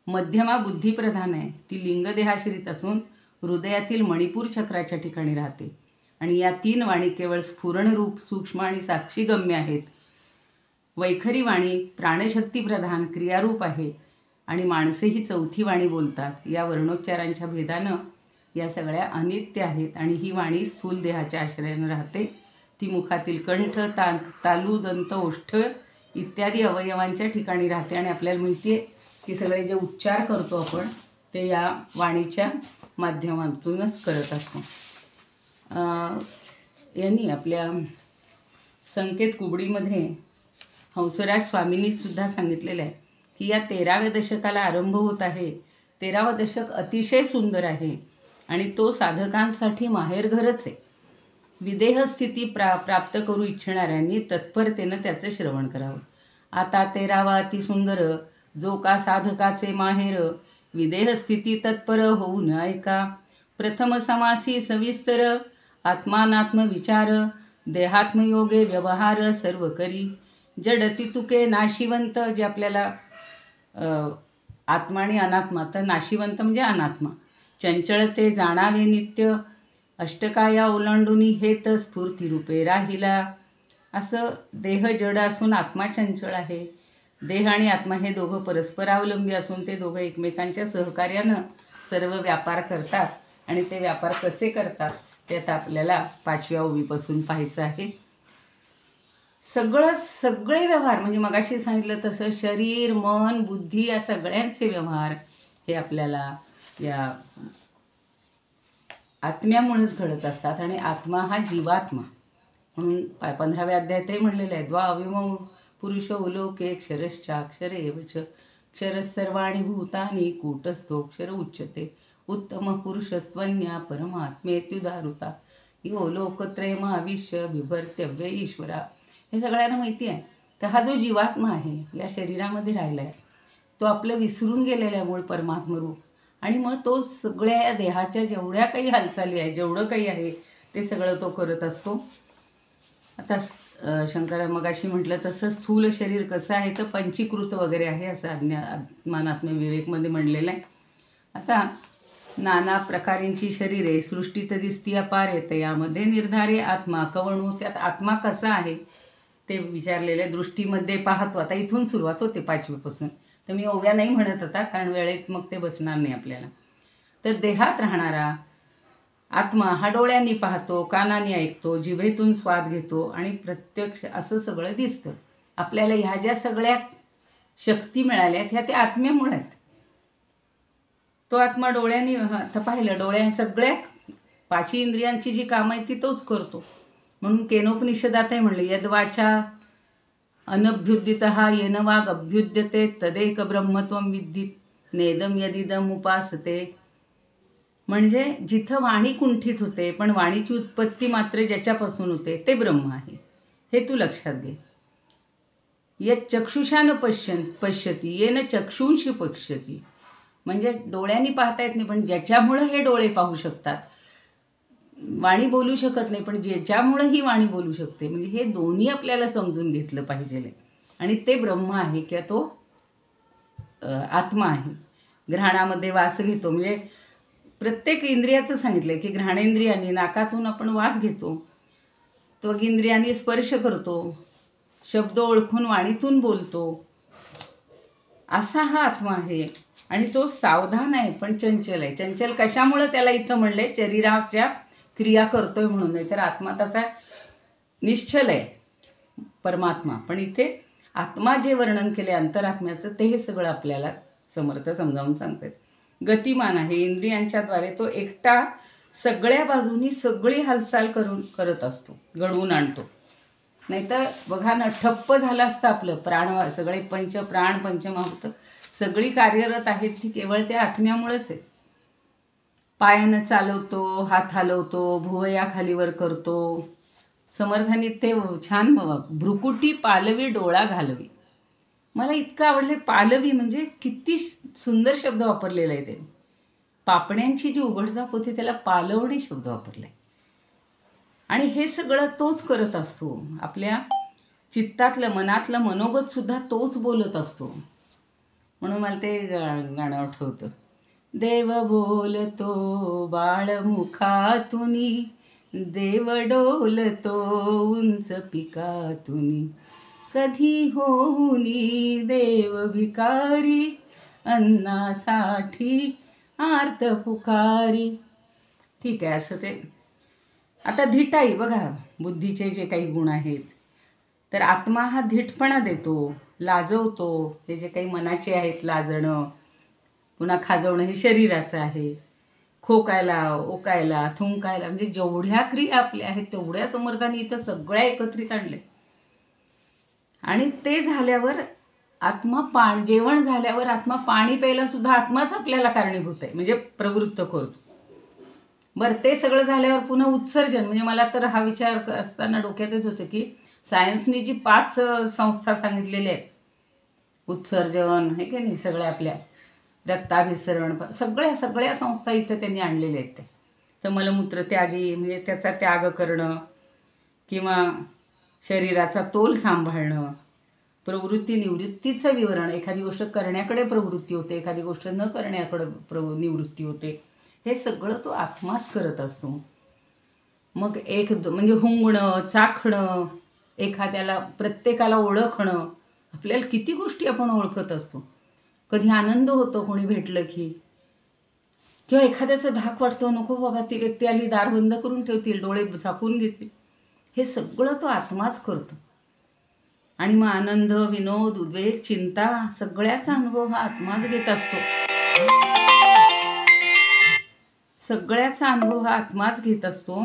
मध्यमा बुद्धिप्रधान आहे, ती लिंगदेहाश्रित असून हृदयातील मणिपूर चक्राच्या ठिकाणी राहते. आणि या तीन वाणी केवळ स्फुरणरूप, सूक्ष्म आणि साक्षीगम्य आहेत. वैखरी वाणी प्राणशक्ती प्रधान, क्रियारूप आहे आणि माणसे ही चौथी वाणी बोलतात. या वर्णोच्चारांच्या भेदानं या सगळ्या अनित्य आहेत आणि ही वाणी स्थूल देहाच्या आश्रयानं राहते. ती मुखातील कंठ, तालू, दंत, ओष्ठ इत्यादी अवयवांच्या ठिकाणी राहते. आणि आपल्याला माहिती आहे की सगळे जे उच्चार करतो आपण ते या वाणीच्या माध्यमातूनच करत असतो. यांनी आपल्या संकेत कुबडीमध्ये हंसराज स्वामींनी सुद्धा सांगितलेलं आहे की या 13व्या दशकाला आरंभ होत आहे. 13वं दशक अतिशय सुंदर आहे आणि तो साधकांसाठी माहेरघरच आहे. विदेह स्थिती प्राप्त करू इच्छिणाऱ्यांनी तत्परतेनं त्याचं श्रवण करावं. आता 13वा अतिसुंदर जो का साधकाचे माहेर, विदेह स्थिती तत्पर होऊन ऐका. प्रथम समासी सविस्तर आत्मानात्म विचार, देहात्मयोगे व्यवहार सर्व करी. जडती तुके नाशिवंत, जे आपल्याला आत्मा आणि अनात्मा, तर नाशिवंत म्हणजे अनात्मा. चंचळते जाणावे नित्य, अष्टकाया ओलांडुनी हेत स्फूर्तिरूपे राहिला. असं देह जड असून आत्मा चंचळ आहे. देह आणि आत्मा हे दोघं परस्परावलंबी असून ते दोघं एकमेकांच्या सहकार्यानं सर्व व्यापार करतात. आणि ते व्यापार कसे करतात ते आता आपल्याला 5व्या ओवीपासून पाहायचं आहे. सगळे व्यवहार म्हणजे मगाशी सांगितलं तसं शरीर, मन, बुद्धी या सगळ्यांचे व्यवहार हे आपल्याला या आत्म्यामुळेच घडत असतात. आणि आत्मा हा जीवात्मा म्हणून 15व्या अध्यायातही म्हणलेलं आहे, द्वाविमौ पुरुष उलोके क्षरश्चाक्षर एवच क्षरः सर्वाणि भूतानि कूटस्थोक्षर उच्यते उत्तम पुरुषस्त्वन्या परमात्मेत्युदारुता यो लोकत्रयमाविश्य बिभर्त्यव्य ईश्वरा. हे सगळ्यांना माहिती आहे. तर हा जो जीवात्मा आहे या शरीरामध्ये राहिला आहे तो आपलं विसरून गेलेला मूळ परमात्मरूप. आणि मग तो सगळ्या या देहाच्या जेवढ्या काही हालचाली आहे, जेवढं काही आहे ते सगळं तो करत असतो. आता शंकरा मगाशी म्हटलं तसं स्थूल शरीर कसं आहे तर पंचीकृत वगैरे आहे असं आत्मानात्म विवेकमध्ये म्हणलेलं आहे. आता नाना प्रकारांची शरीरे सृष्टीत दिसती अपार येतं, यामध्ये निर्धारे आत्मा कवणू. त्यात आत्मा कसा आहे ते विचारलेलं आहे. दृष्टीमध्ये पाहतो. आता इथून सुरुवात होते 5वीपासून. तर मी ओव्या नाही म्हणत आता, कारण वेळेत मग ते बसणार नाही आपल्याला. तर देहात राहणारा आत्मा हा डोळ्यांनी पाहतो, कानांनी ऐकतो, जिभेतून स्वाद घेतो आणि प्रत्यक्ष असं सगळं दिसतं. आपल्याला ह्या ज्या सगळ्या शक्ती मिळाल्या आहेत ह्या त्या आत्म्यामुळे आहेत. तो आत्मा डोळ्यांनी आता पाहिलं, डोळ्या सगळ्या पाची इंद्रियांची जी कामं आहेत ती तोच करतो. म्हणून केनोपनिषदातही म्हणले, यद्वाचा अनभ्युदित येन वाग अभ्युद्यते तदेक ब्रह्मत्वं विद्धित नेदम यदिदम उपासते. म्हणजे जिथं वाणी कुंठित होते पण वाणीची उत्पत्ती मात्र ज्याच्यापासून होते ते ब्रह्म आहे, हे तू लक्षात घे. यत् चक्षुषा न पश्यती येन चक्षुंशी पश्यती. म्हणजे डोळ्यांनी पाहता येत नाही पण ज्याच्यामुळं हे डोळे पाहू शकतात. वाणी बोलू शकत नाही पण ज्याच्यामुळं ही वाणी बोलू शकते. म्हणजे हे दोन्ही आपल्याला समजून घेतलं पाहिजे. आणि ते ब्रह्म आहे किंवा तो आत्मा आहे. घ्राणामध्ये वास घेतो, म्हणजे प्रत्येक इंद्रियाचं सांगितलं आहे की घ्राणेंद्रियाने नाकातून आपण वास घेतो, त्वगिंद्रियाने स्पर्श करतो, शब्द ओळखून वाणीतून बोलतो. असा हा आत्मा आहे. आणि तो सावधान आहे पण चंचल आहे. चंचल कशामुळं त्याला इथं म्हणले, शरीराच्या क्रिया करतोय म्हणून. नाही तर आत्मा तसा निश्चल आहे परमात्मा. पण इथे आत्मा जे वर्णन केले अंतरात्म्याचं ते हे सगळं आपल्याला समर्थ समजावून सांगतात. गतिमान आहे, इंद्रियांच्याद्वारे तो एकटा सगळ्या बाजूनी सगळी हालचाल करत असतो, घडवून आणतो. नाहीतर बघा ना, ठप्प झालं असतं आपलं प्राण, सगळे प्राण पंचमहाभूत सगळी कार्यरत आहेत ती केवळ त्या आत्म्यामुळेच आहे. पायानं चालवतो, हात हलवतो, भुवया खालीवर करतो. समर्थांनी ते छान भ्रुकुटी पालवी डोळा घालवी. मला इतकं आवडले. पालवी म्हणजे किती सुंदर शब्द वापरलेला आहे त्यांनी. पापण्यांची जी उघडझाप होती त्याला पालवणे शब्द वापरले. आणि हे सगळं तोच करत असतो. आपल्या चित्तातलं मनातलं मनोगतसुद्धा तोच बोलत असतो. म्हणून मला ते गाणं आठवतं. देव बोलतो बाळमुखातुनी, देव डोलतो उंच पिकातुनी, कधी होऊनी देव भिकारी, अन्नासाठी आर्त पुकारी. ठीक आहे, असं ते. आता धिटाई बघा, बुद्धीचे जे काही गुण आहेत, तर आत्मा हा धीटपणा देतो, लाजवतो. हे जे काही मनाचे आहेत, लाजणं, पुन्हा खाजवणं हे शरीराचं आहे. खोकायला, ओकायला, थुंकायला, म्हणजे जेवढ्या क्रिया आपल्या आहेत तेवढ्या समर्थांनी इथं सगळ्या एकत्रित आणले. आणि ते झाल्यावर आत्मा जेवण झाल्यावर आत्मा पाणी प्यायला सुद्धा आत्माच आपल्याला कारणीभूत आहे, म्हणजे प्रवृत्त करतो. बरं, ते सगळं झाल्यावर पुन्हा उत्सर्जन. म्हणजे मला तर हा विचार असताना डोक्यात येत होतं की सायन्सनी जी 5 संस्था सांगितलेल्या आहेत, उत्सर्जन हे की नाही, सगळ्या आपल्या रक्ताभिसरण, सगळ्या संस्था इथं त्यांनी आणलेल्या आहेत. तर मलमूत्र त्यागी म्हणजे त्याचा त्याग करणं, किंवा शरीराचा तोल सांभाळणं, प्रवृत्ती निवृत्तीचं विवरण. एखादी गोष्ट करण्याकडे प्रवृत्ती होते, एखादी गोष्ट न करण्याकडे निवृत्ती होते. हे सगळं तो आत्माच करत असतो. मग म्हणजे हुंगणं, चाखणं, एखाद्याला, प्रत्येकाला ओळखणं. आपल्याला किती गोष्टी आपण ओळखत असतो. कधी आनंद होतो कोणी भेटलं की, किंवा एखाद्याचा धाक वाटतो, नको बाबा ती व्यक्ती आली, दार बंद करून ठेवतील, डोळे झाकून घेतील. हे सगळं तो आत्माच करतो. आणि मग आनंद, विनोद, उद्वेग, चिंता सगळ्याचा अनुभव हा आत्माच घेत असतो. सगळ्याचा अनुभव हा आत्माच घेत असतो.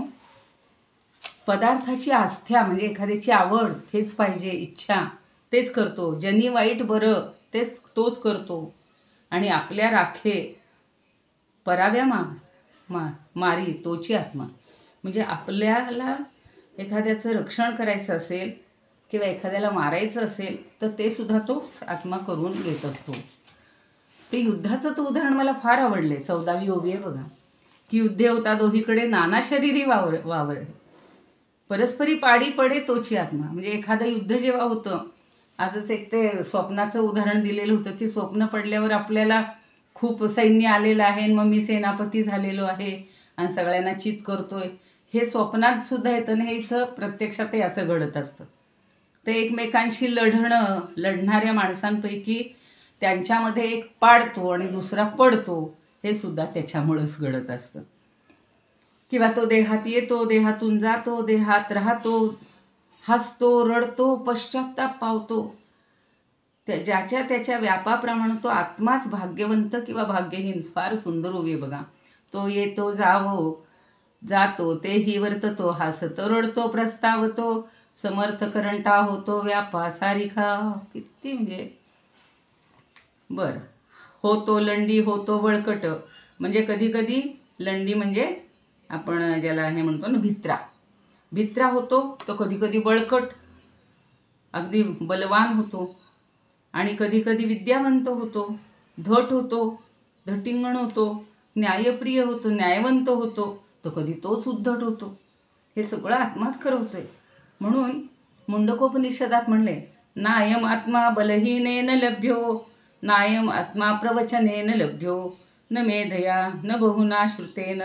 पदार्थाची आस्थ्या म्हणजे एखाद्याची आवड, तेच पाहिजे, इच्छा तेच करतो. ज्यांनी वाईट बरं तोच करतो. आणि आपल्या राखे पराव्या मारी तोची आत्मा. म्हणजे आपल्याला एखाद्याचं रक्षण करायचं असेल किंवा एखाद्याला मारायचं असेल तर ते सुद्धा तोच आत्मा करून घेत असतो. ते युद्धाचं तर उदाहरण मला फार आवडले. 14वी ओवी आहे बघा, की युद्धे होता दोहीकडे, नाना शरीरी वावर परस्परी पाडी पडे तोची आत्मा. म्हणजे एखादं युद्ध जेव्हा होतं, आजच एक ते स्वप्नाचं उदाहरण दिलेलं होतं की स्वप्न पडल्यावर आपल्याला खूप सैन्य आलेलं आहे, मग मी सेनापती झालेलो आहे आणि सगळ्यांना चित करतोय. हे स्वप्नात सुद्धा येतं ना, हे इथं प्रत्यक्षातही असं घडत असतं. ते एकमेकांशी लढणाऱ्या माणसांपैकी त्यांच्यामध्ये एक पाडतो आणि दुसरा पडतो, हे सुद्धा त्याच्यामुळंच घडत असतं. किंवा तो देहात येतो, देहातून जातो, देहात राहतो, हसतो, रडतो, पश्चात्ताप पावतो. ज्याच्या त्याच्या व्यापाप्रमाणे तो आत्माच भाग्यवंत किंवा भाग्यहीन. फार सुंदर उभी बघा. तो येतो जातो, तेही वर्ततो, हसतो, रडतो, प्रस्तावतो, समर्थ करंटा होतो व्यापा सारिखा. किती म्हणजे बरं. होतो लंडी, होतो बळकट. म्हणजे कधी कधी लंडी म्हणजे आपण ज्याला हे म्हणतो ना भित्रा होतो, तो कधी कधी बळकट अगदी बलवान होतो, आणि कधी कधी विद्यावंत होतो, धट होतो, धटिंगण होतो, न्यायप्रिय होतो, न्यायवंत होतो, तो कधी तोच उद्धट होतो. हे सगळं आत्माच करवतोय. म्हणून मुंडकोपनिषदात म्हणले, नायम आत्मा बलहीनेन लभ्यो, नायम आत्मा प्रवचनेन लभ्यो, न मेधया न बहुना श्रुतेन,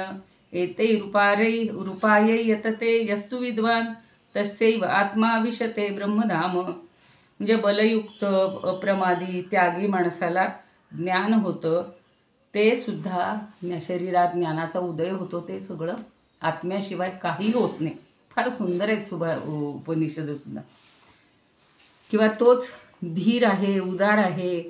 एते रूपायै यतते यस्तु विद्वान, तस्यैव आत्मा विशते ब्रह्मधाम. म्हणजे बलयुक्त, अप्रमादी, त्यागी माणसाला ज्ञान होतं, ते सुद्धा शरीरात ज्ञानाचा उदय होतो, ते सगळं आत्म्याशिवाय काही होत नाही. फार सुंदर आहेत उपनिषदसुद्धा. किंवा तोच धीर आहे, उदार आहे,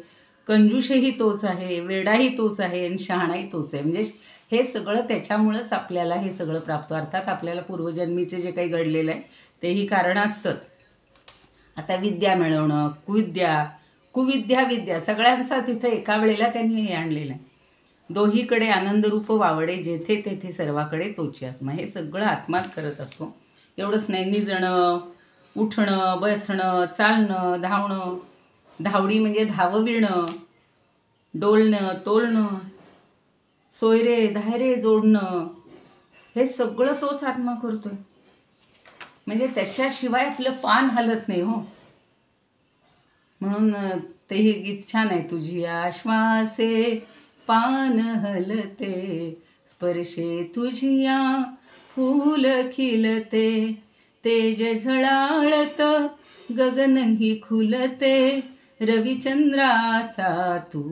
कंजूषही तोच आहे, वेडाही तोच आहे, आणि शहाणाही तोच आहे. म्हणजे हे सगळं त्याच्यामुळंच आपल्याला हे सगळं प्राप्त. अर्थात आपल्याला पूर्वजन्मीचे जे काही घडलेलं आहे तेही कारण असतं. आता विद्या मिळवणं, कुविद्या, विद्या, सगळ्यांचा तिथं एका वेळेला त्यांनी हे आणलेलं आहे. दोहीकडे आनंदरूप वावडे, जेथे तेथे सर्वाकडे तोची आत्मा. हे सगळं आत्माच करत असतो. एवढंच नाही, निजणं, उठणं, बसणं, चालणं, धावणं, धावडी म्हणजे धावविणं, डोलणं, तोलणं, सोयरे धायरे जोडणं, हे सगळं तोच आत्मा करतोय. म्हणजे त्याच्याशिवाय आपलं पान हलत नाही हो. म्हणून तेही गीत छान आहे. तुझी आश्वासे पान हलते, स्पर्शे तुझिया फूल खिलते, तेज झळाळत गगनही खुलते, रविचंद्राचा तू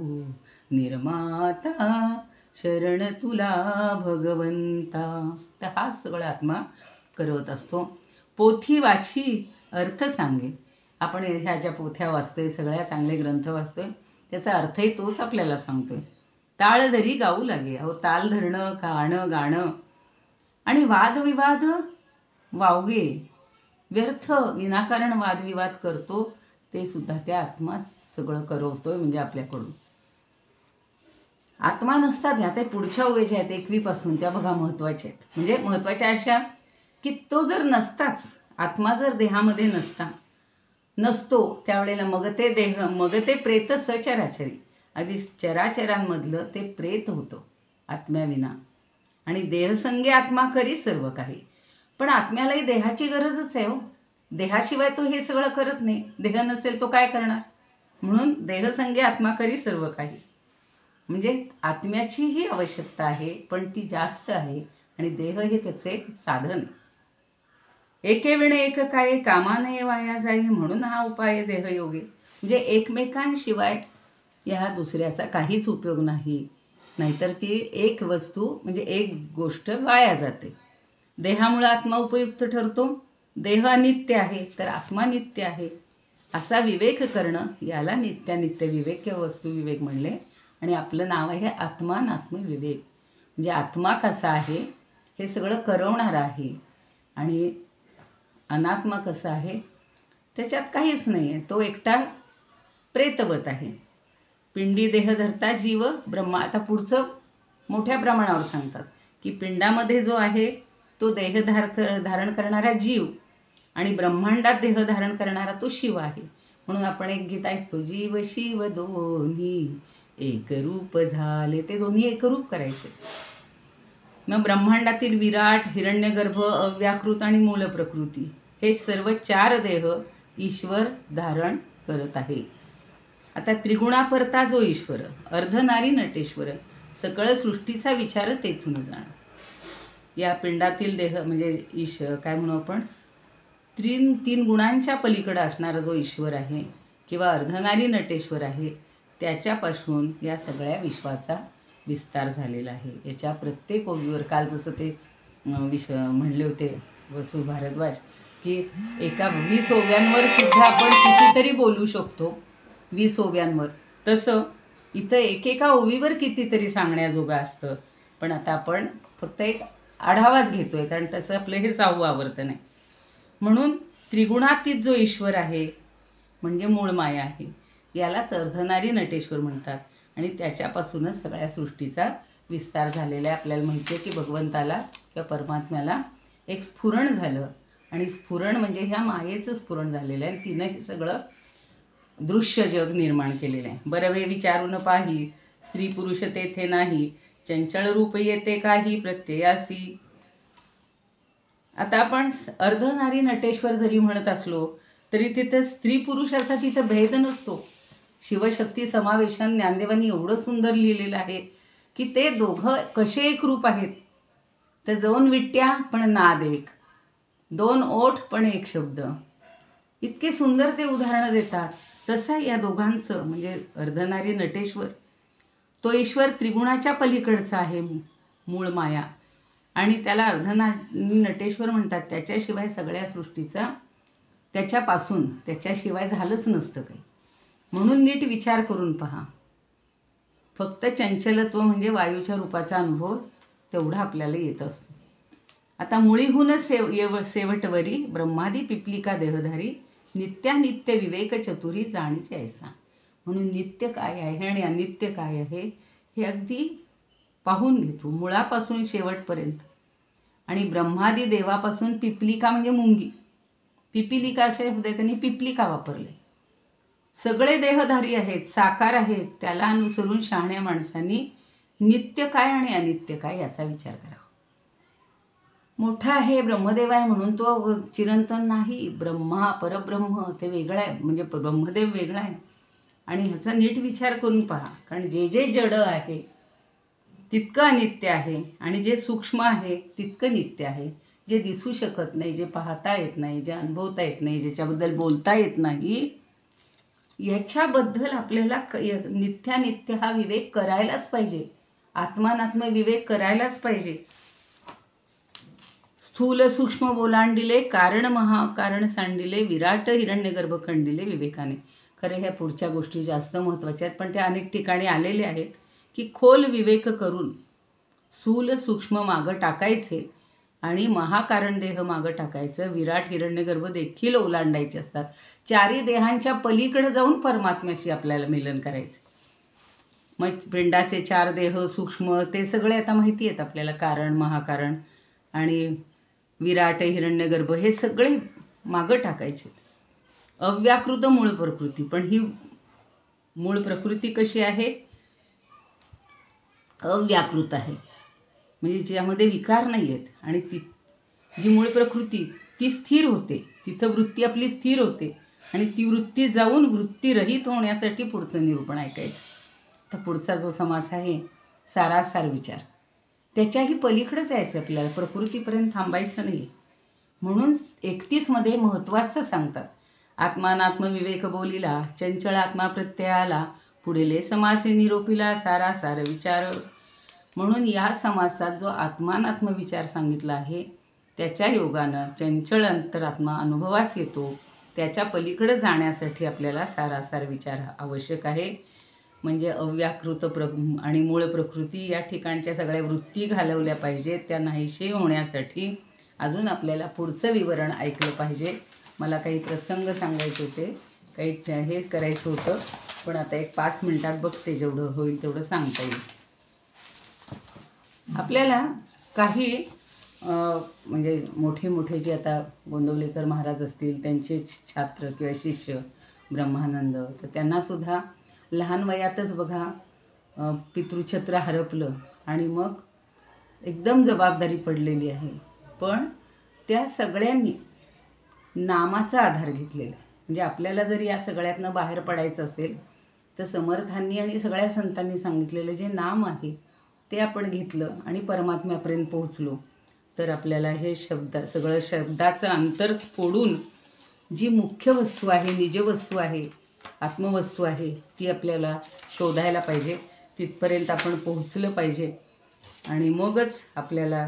निर्माता, शरण तुला भगवंता. तर हा सगळा आत्मा करत असतो. पोथी वाची अर्थ सांगे. आपण ह्या ज्या पोथ्या वाचतोय, सगळ्या चांगले ग्रंथ वाचतोय, त्याचा अर्थही तोच आपल्याला सांगतोय. ताळ धरी गाऊ लागे. अहो, ताल धरणं, गाणं आणि वादविवाद वावगे. व्यर्थ विनाकारण वादविवाद करतो, ते सुद्धा त्या आत्माच सगळं करवतोय. म्हणजे आपल्याकडून आत्मा नसतात ह्या. ते पुढच्या ओवे ज्या आहेत 21 पासून, त्या बघा महत्त्वाच्या आहेत. म्हणजे महत्त्वाच्या अशा की तो जर नसताच, आत्मा जर देहामध्ये नसतो, त्यावेळेला मग ते प्रेत सचराचरी. अगदी चराचरांमधलं ते प्रेत होतं आत्म्याविना. आणि देहसंगे आत्मा करी सर्व काही. पण आत्म्यालाही देहाची गरजच आहे हो. देहाशिवाय तो हे सगळं करत नाही. देह नसेल तो काय करणार. म्हणून देहसंगे आत्मा करी सर्व काही. म्हणजे आत्म्याचीही आवश्यकता आहे, पण ती जास्त आहे, आणि देह हे त्याचे एक साधन. एके विणे एक काय, कामाने वाया जाई, म्हणून हा उपाय देहयोगी. म्हणजे एकमेकांशिवाय ह्या दुसऱ्याचा काहीच उपयोग नाही. नाहीतर ती एक वस्तू म्हणजे एक गोष्ट वाया जाते. देहामुळे आत्मा उपयुक्त ठरतो. देह अनित्य आहे, तर आत्मा नित्य आहे, असा विवेक करणं, याला नित्यानित्य विवेक किंवा वस्तुविवेक म्हणले. आणि आपलं नाव आहे आत्मानात्मविवेक. म्हणजे आत्मा कसा आहे हे सगळं करवणार आहे, आणि अनात्मा कसा आहे त्याच्यात काहीच नाही आहे. तो एकटा प्रेतवत आहे. पिंडी देह धरता जीव ब्रह्मा. आता पुढचं मोठ्या प्रमाणावर सांगतात की पिंडामध्ये जो आहे तो देह धारण करणारा जीव, आणि ब्रह्मांडात देह धारण करणारा तो शिव आहे. म्हणून आपण एक गीत ऐकतो, जीव शिव दोन्ही एकरूप झाले. ते दोन्ही एकरूप करायचे. मग ब्रह्मांडातील विराट, हिरण्यगर्भ, अव्याकृत आणि मूल प्रकृती, हे सर्व 4 देह ईश्वर धारण करत आहे. आता त्रिगुणापरता जो ईश्वर, अर्धनारी नटेश्वर, सकळ सृष्टीचा विचार तेथून जाणं. या पिंडातील देह म्हणजे काय म्हणू आपण, तीन गुणांच्या पलीकडे असणारा जो ईश्वर आहे, किंवा अर्धनारी नटेश्वर आहे, त्याच्यापासून या सगळ्या विश्वाचा विस्तार झालेला आहे. याच्या प्रत्येक ओवीवर काल जसं ते म्हणले होते वसु भारद्वाज की एका 20 ओव्यांवर सुद्धा आपण कितीतरी बोलू शकतो. 20 ओव्यांवर तसं इथं एकेका ओवीवर कितीतरी सांगण्याजोगं असतं. पण आता आपण फक्त एक आढावाच घेतो आहे, कारण तसं आपलं हे 6वं आवर्तन आहे. म्हणून त्रिगुणातीत जो ईश्वर आहे म्हणजे मूळ माया आहे, यालाच अर्धनारी नटेश्वर म्हणतात. आणि त्याच्यापासूनच सगळ्या सृष्टीचा विस्तार झालेला आहे. आपल्याला माहिती आहे की भगवंताला किंवा परमात्म्याला एक स्फुरण झालं, आणि स्फुरण म्हणजे ह्या मायेचं स्फुरण झालेलं आहे. आणि तिनं हे सगळं दृश्य जग निर्माण केलेलं आहे. बरवे विचारून पाही, स्त्री पुरुष तेथे नाही, चंचळ रूप येते काही प्रत्ययासी. आता आपण अर्धनारी नटेश्वर जरी म्हणत असलो तरी तिथं स्त्री पुरुषाचा तिथं भेद नसतो. शिवशक्ती समावेशन ज्ञानदेवांनी एवढं सुंदर लिहिलेलं आहे की ते दोघं कसे एक रूप आहेत. तर 2 विट्ट्या पण नाद एक, 2 ओठ पण एक शब्द, इतके सुंदर ते उदाहरणं देतात. तसं या दोघांचं म्हणजे अर्धनारी नटेश्वर तो ईश्वर त्रिगुणाच्या पलीकडचा आहे, मूळ माया, आणि त्याला अर्धनारी नटेश्वर म्हणतात. त्याच्याशिवाय सगळ्या सृष्टीचा त्याच्यापासून त्याच्याशिवाय झालंच नसतं काही. म्हणून नीट विचार करून पहा. फक्त चंचलत्व म्हणजे वायूच्या रूपाचा अनुभव तेवढा आपल्याला येत असतो. आता मुळीहून सेवटवरी ब्रह्मादी पिपलिका देहधारी, नित्यानित्य विवेक चतुरी जाणीचे ऐसा. म्हणून नित्य काय आहे आणि अनित्य काय आहे हे अगदी पाहून घेतो मुळापासून शेवटपर्यंत. आणि ब्रह्मादी देवापासून पिपलिका म्हणजे मुंगी, पिपिलिका असे होते, त्यांनी पिपलिका वापरले. सगळे देहधारी आहेत, साकार आहेत. त्याला अनुसरून शहाण्या माणसांनी नित्य काय आणि अनित्य काय याचा विचार करावा. मोठा आहे, ब्रह्मदेव आहे म्हणून तो चिरंतन नाही. ब्रह्मा परब्रह्म ते वेगळं आहे, म्हणजे ब्रह्मदेव वेगळा आहे. आणि ह्याचा नीट विचार करून पहा, कारण जे जे जड आहे तितकं अनित्य आहे, आणि जे सूक्ष्म आहे तितकं नित्य आहे. जे दिसू शकत नाही, जे पाहता येत नाही, जे अनुभवता येत नाही, ज्याच्याबद्दल बोलता येत नाही, याच्याबद्दल आपल्याला नित्यानित्य हा विवेक करायलाच पाहिजे. आत्मानात्म विवेक करायलाच पाहिजे. स्थूल सूक्ष्म बोलांडिले, कारण महाकारण सांडिले, विराट हिरण्यगर्भ खंडिले विवेकाने. खरे ह्या पुढच्या गोष्टी जास्त महत्त्वाच्या आहेत, पण त्या अनेक ठिकाणी आलेले आहेत की खोल विवेक करून स्थूल सूक्ष्म मागं टाकायचे आणि महाकारण देह मागं टाकायचं. विराट हिरण्यगर्भ देखील ओलांडायचे असतात. 4 देहांच्या पलीकडे जाऊन परमात्म्याशी आपल्याला मिलन करायचं. मग पिंडाचे 4 देह सूक्ष्म ते सगळे आता माहिती आहेत आपल्याला, कारण महाकारण आणि विराट हिरण्यगर्भ हे सगळे मागं टाकायचे. अव्याकृत मूळ प्रकृती, पण ही मूळ प्रकृती कशी आहे? अव्याकृत आहे, म्हणजे ज्यामध्ये विकार नाही आहेत. आणि जी मूळ प्रकृती ती स्थिर होते, तिथं वृत्ती आपली स्थिर होते, आणि ती वृत्ती जाऊन वृत्तीरहित होण्यासाठी पुढचं निरूपण ऐकायचं. तर पुढचा जो समास आहे सारासार विचार, त्याच्याही पलीकडेच यायचं आपल्याला, प्रकृतीपर्यंत थांबायचं नाही. म्हणून 31मध्ये महत्त्वाचं सांगतात, आत्मानात्म विवेक बोलिला, चंचळ आत्मा प्रत्ययाला, पुढीले समासे निरोपिला सारासार विचार. म्हणून या समासात जो आत्मानात्म विचार सांगितला आहे त्याच्या योगानं चंचळ अंतरात्मा अनुभवास येतो. त्याच्या पलीकडे जाण्यासाठी आपल्याला सारासार विचार आवश्यक आहे. म्हणजे अव्याकृत आणि मूळ प्रकृती या ठिकाणच्या सगळ्या वृत्ती घालवल्या पाहिजेत. त्या नाहीशी होण्यासाठी अजून आपल्याला पुढचं विवरण ऐकलं पाहिजे. मला काही प्रसंग सांगायचे होते, काही हे करायचं होतं, पण आता एक 5 मिनिटात बघते, जेवढं होईल तेवढं सांगता येईल. आपल्याला काही म्हणजे मोठे मोठे जे आता गोंदवलेकर महाराज असतील त्यांचे छात्र किंवा शिष्य ब्रह्मानंद, तर त्यांनासुद्धा लहान वयातच बघा पितृछत्र हरपलं आणि मग एकदम जबाबदारी पडलेली आहे. पण त्या सगळ्यांनी नामाचा आधार घेतलेला आहे. म्हणजे आपल्याला जर या सगळ्यातनं बाहेर पडायचं असेल तर समर्थांनी आणि सगळ्या संतांनी सांगितलेलं जे नाम आहे ते आपण घेतलं आणि परमात्म्यापर्यंत पोहोचलो तर आपल्याला हे सगळं शब्दाचं अंतर फोडून जी मुख्य वस्तू आहे, निज वस्तू आहे, आत्मवस्तू आहे ती आपल्याला शोधायला पाहिजे, तिथपर्यंत आपण पोहोचलं पाहिजे. आणि मगच आपल्याला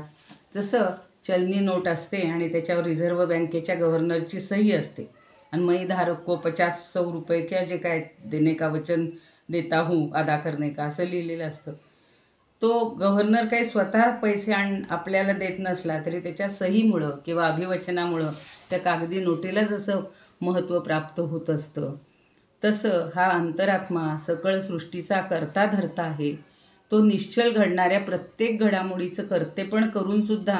जसं चलनी नोट असते आणि त्याच्यावर रिझर्व्ह बँकेच्या गव्हर्नरची सही असते आणि मैं धारक को 50-100 रुपये क्या जे काय देणे का वचन देता हूँ अदा करणे का असं लिहिलेलं असतं. तो गव्हर्नर काही स्वतः पैसे आपल्याला देत नसला तरी त्याच्या सहीमुळं किंवा अभिवचनामुळं त्या कागदी नोटीला जसं महत्त्व प्राप्त होत असतं, तसं हा अंतरात्मा सकळ सृष्टीचा करता धरता आहे. तो निश्चल घडणाऱ्या प्रत्येक घडामोडीचं कर्तेपण करूनसुद्धा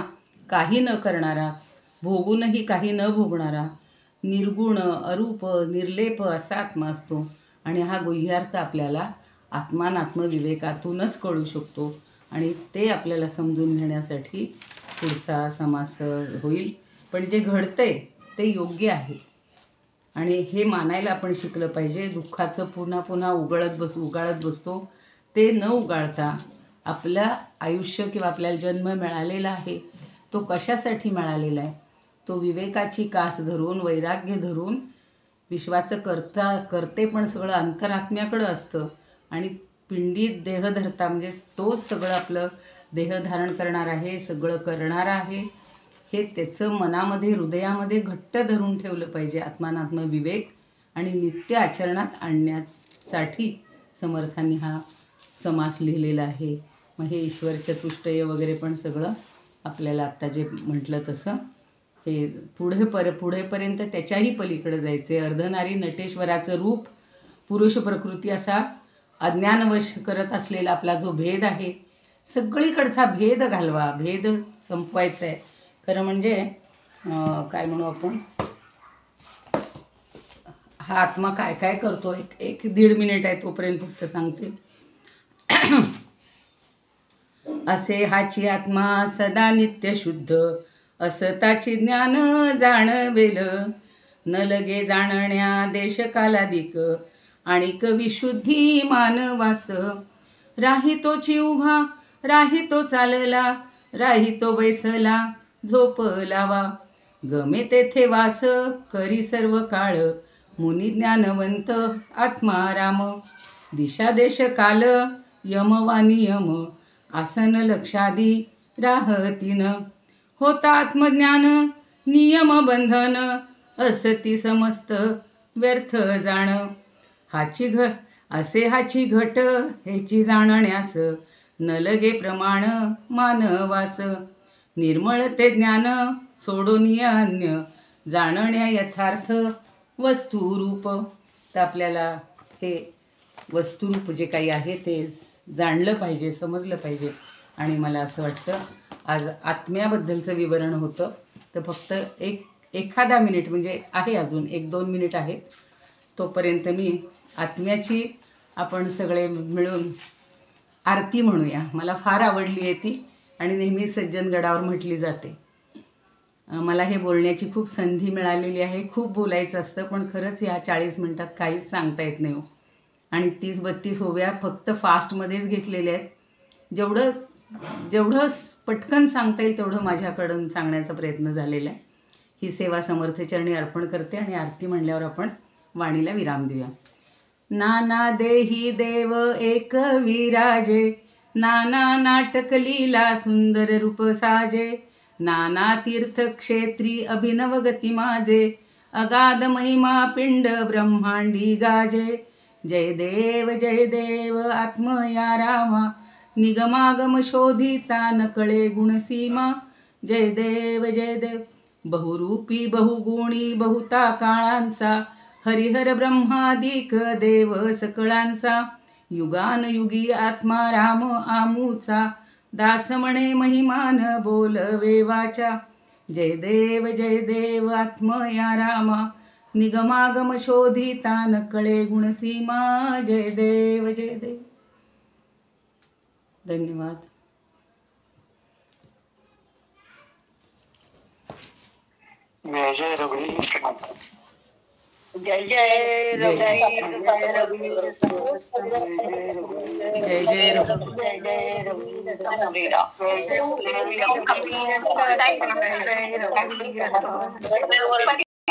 काही न करणारा, भोगूनही काही न भोगणारा, निर्गुण अरूप निर्लेप असा आत्मा असतो. आणि हा गुह्यार्थ आपल्याला आत्मानात्मविवेकातूनच कळू शकतो. आणि ते आपल्याला समजून घेण्यासाठी पुढचा समास होईल. पण जे घडतंय ते योग्य आहे आणि हे मानायला आपण शिकलं पाहिजे. दुःखाचं पुन्हा पुन्हा उगाळत बसतो ते न उगाळता आपलं आयुष्य किंवा आपल्याला जन्म मिळालेला आहे तो कशासाठी मिळालेला आहे, तो विवेकाची कास धरून वैराग्य धरून विश्वाचं करते पण सगळं अंतरात्म्याकडं असतं. आणि पिंडीत देह धरता म्हणजे तोच सगळं आपलं देह धारण करणार आहे, सगळं करणार आहे, हे त्याचं मनामध्ये हृदयामध्ये घट्ट धरून ठेवलं पाहिजे. आत्मानात्म विवेक आणि नित्य आचरणात आणण्यासाठी समर्थांनी हा समास लिहिलेला आहे. मग हे ईश्वर चतुष्टय वगैरे पण सगळं आपल्याला आत्ता जे म्हटलं तसं हे पुढेपर्यंत त्याच्याही पलीकडे जायचे. अर्धनारी नटेश्वराचं रूप पुरुष प्रकृती असा अज्ञानवश करत असलेला आपला जो भेद आहे, सगळीकडचा भेद घालवा, भेद संपवायचा आहे. खरं म्हणजे काय म्हणू आपण, हा आत्मा काय काय करतो, एक 1.5 मिनिट आहे तोपर्यंत फक्त सांगते. असे हाची आत्मा सदा नित्य शुद्ध, असताची ज्ञान जाणवेल, न लगे जाणण्या देश कालादिक, आणिक विशुद्धी मानवास. राही तोची उभा, राही तो चालला, राही तो बैसला, झोप लावा, गमे तेथे वास, करी सर्व काळ, मुनी ज्ञानवंत आत्माराम. दिशा देश काल यम वा नियम, आसन लक्षादी राहतीन, होता आत्मज्ञान नियम बंधन, असती समस्त व्यर्थ जाण. हाची घट हेची जाणण्यास, न लगे प्रमाण मानवास. निर्मळ ते ज्ञान सोडून अन्य, जाणण्या यथार्थ वस्तुरूप. तर आपल्याला हे वस्तुरूप जे काही आहे ते जाणलं पाहिजे, समजलं पाहिजे. आणि मला असं वाटतं आज आत्म्याबद्दलचं विवरण होतं, तर फक्त एखादा मिनिट म्हणजे आहे, अजून 1-2 मिनिट आहेत, तोपर्यंत मी आत्म्याची आपण सगळे मिळून आरती म्हणूया. मला फार आवडली आहे ती आणि नेहमी सज्जनगडावर म्हटली जाते. मला हे बोलण्याची खूप संधी मिळालेली आहे. खूप बोलायचं असतं पण खरंच ह्या 40 मिनटात काहीच सांगता येत नाही हो. आणि 30-32 ओव्या फक्त फास्टमध्येच घेतलेल्या आहेत. जेवढं पटकन सांगता येईल तेवढं माझ्याकडून सांगण्याचा प्रयत्न झालेला आहे. ही सेवा समर्थचरणी अर्पण करते आणि आरती म्हणल्यावर आपण वाणीला विराम देऊया. नाना देही देव एक विराजे, नाना नाटक लीला सुंदर रूप साजे, नाना तीर्थक्षेत्री अभिनव गती माझे, अगाध महिमा पिंड ब्रह्मांडी गाजे. जय देव आत्मया रामा, निगमागम शोधिता न कळे गुणसीमा. जय देव बहुरूपी बहुगुणी बहुता काळांचा, हरिहर ब्रह्मादिक देव सकळांचा. युगान युगी आत्मा राम आमूचा, दास म्हणे महिमान बोलवे वाचा. जय देव आत्मया रामा, निगमागम शोधिता न कळे गुणसीमा. जय देव. धन्यवाद. जय रघुवीर समर्थ. जय जय रघुवीर समर्थ. जय रघुवीर समर्थ.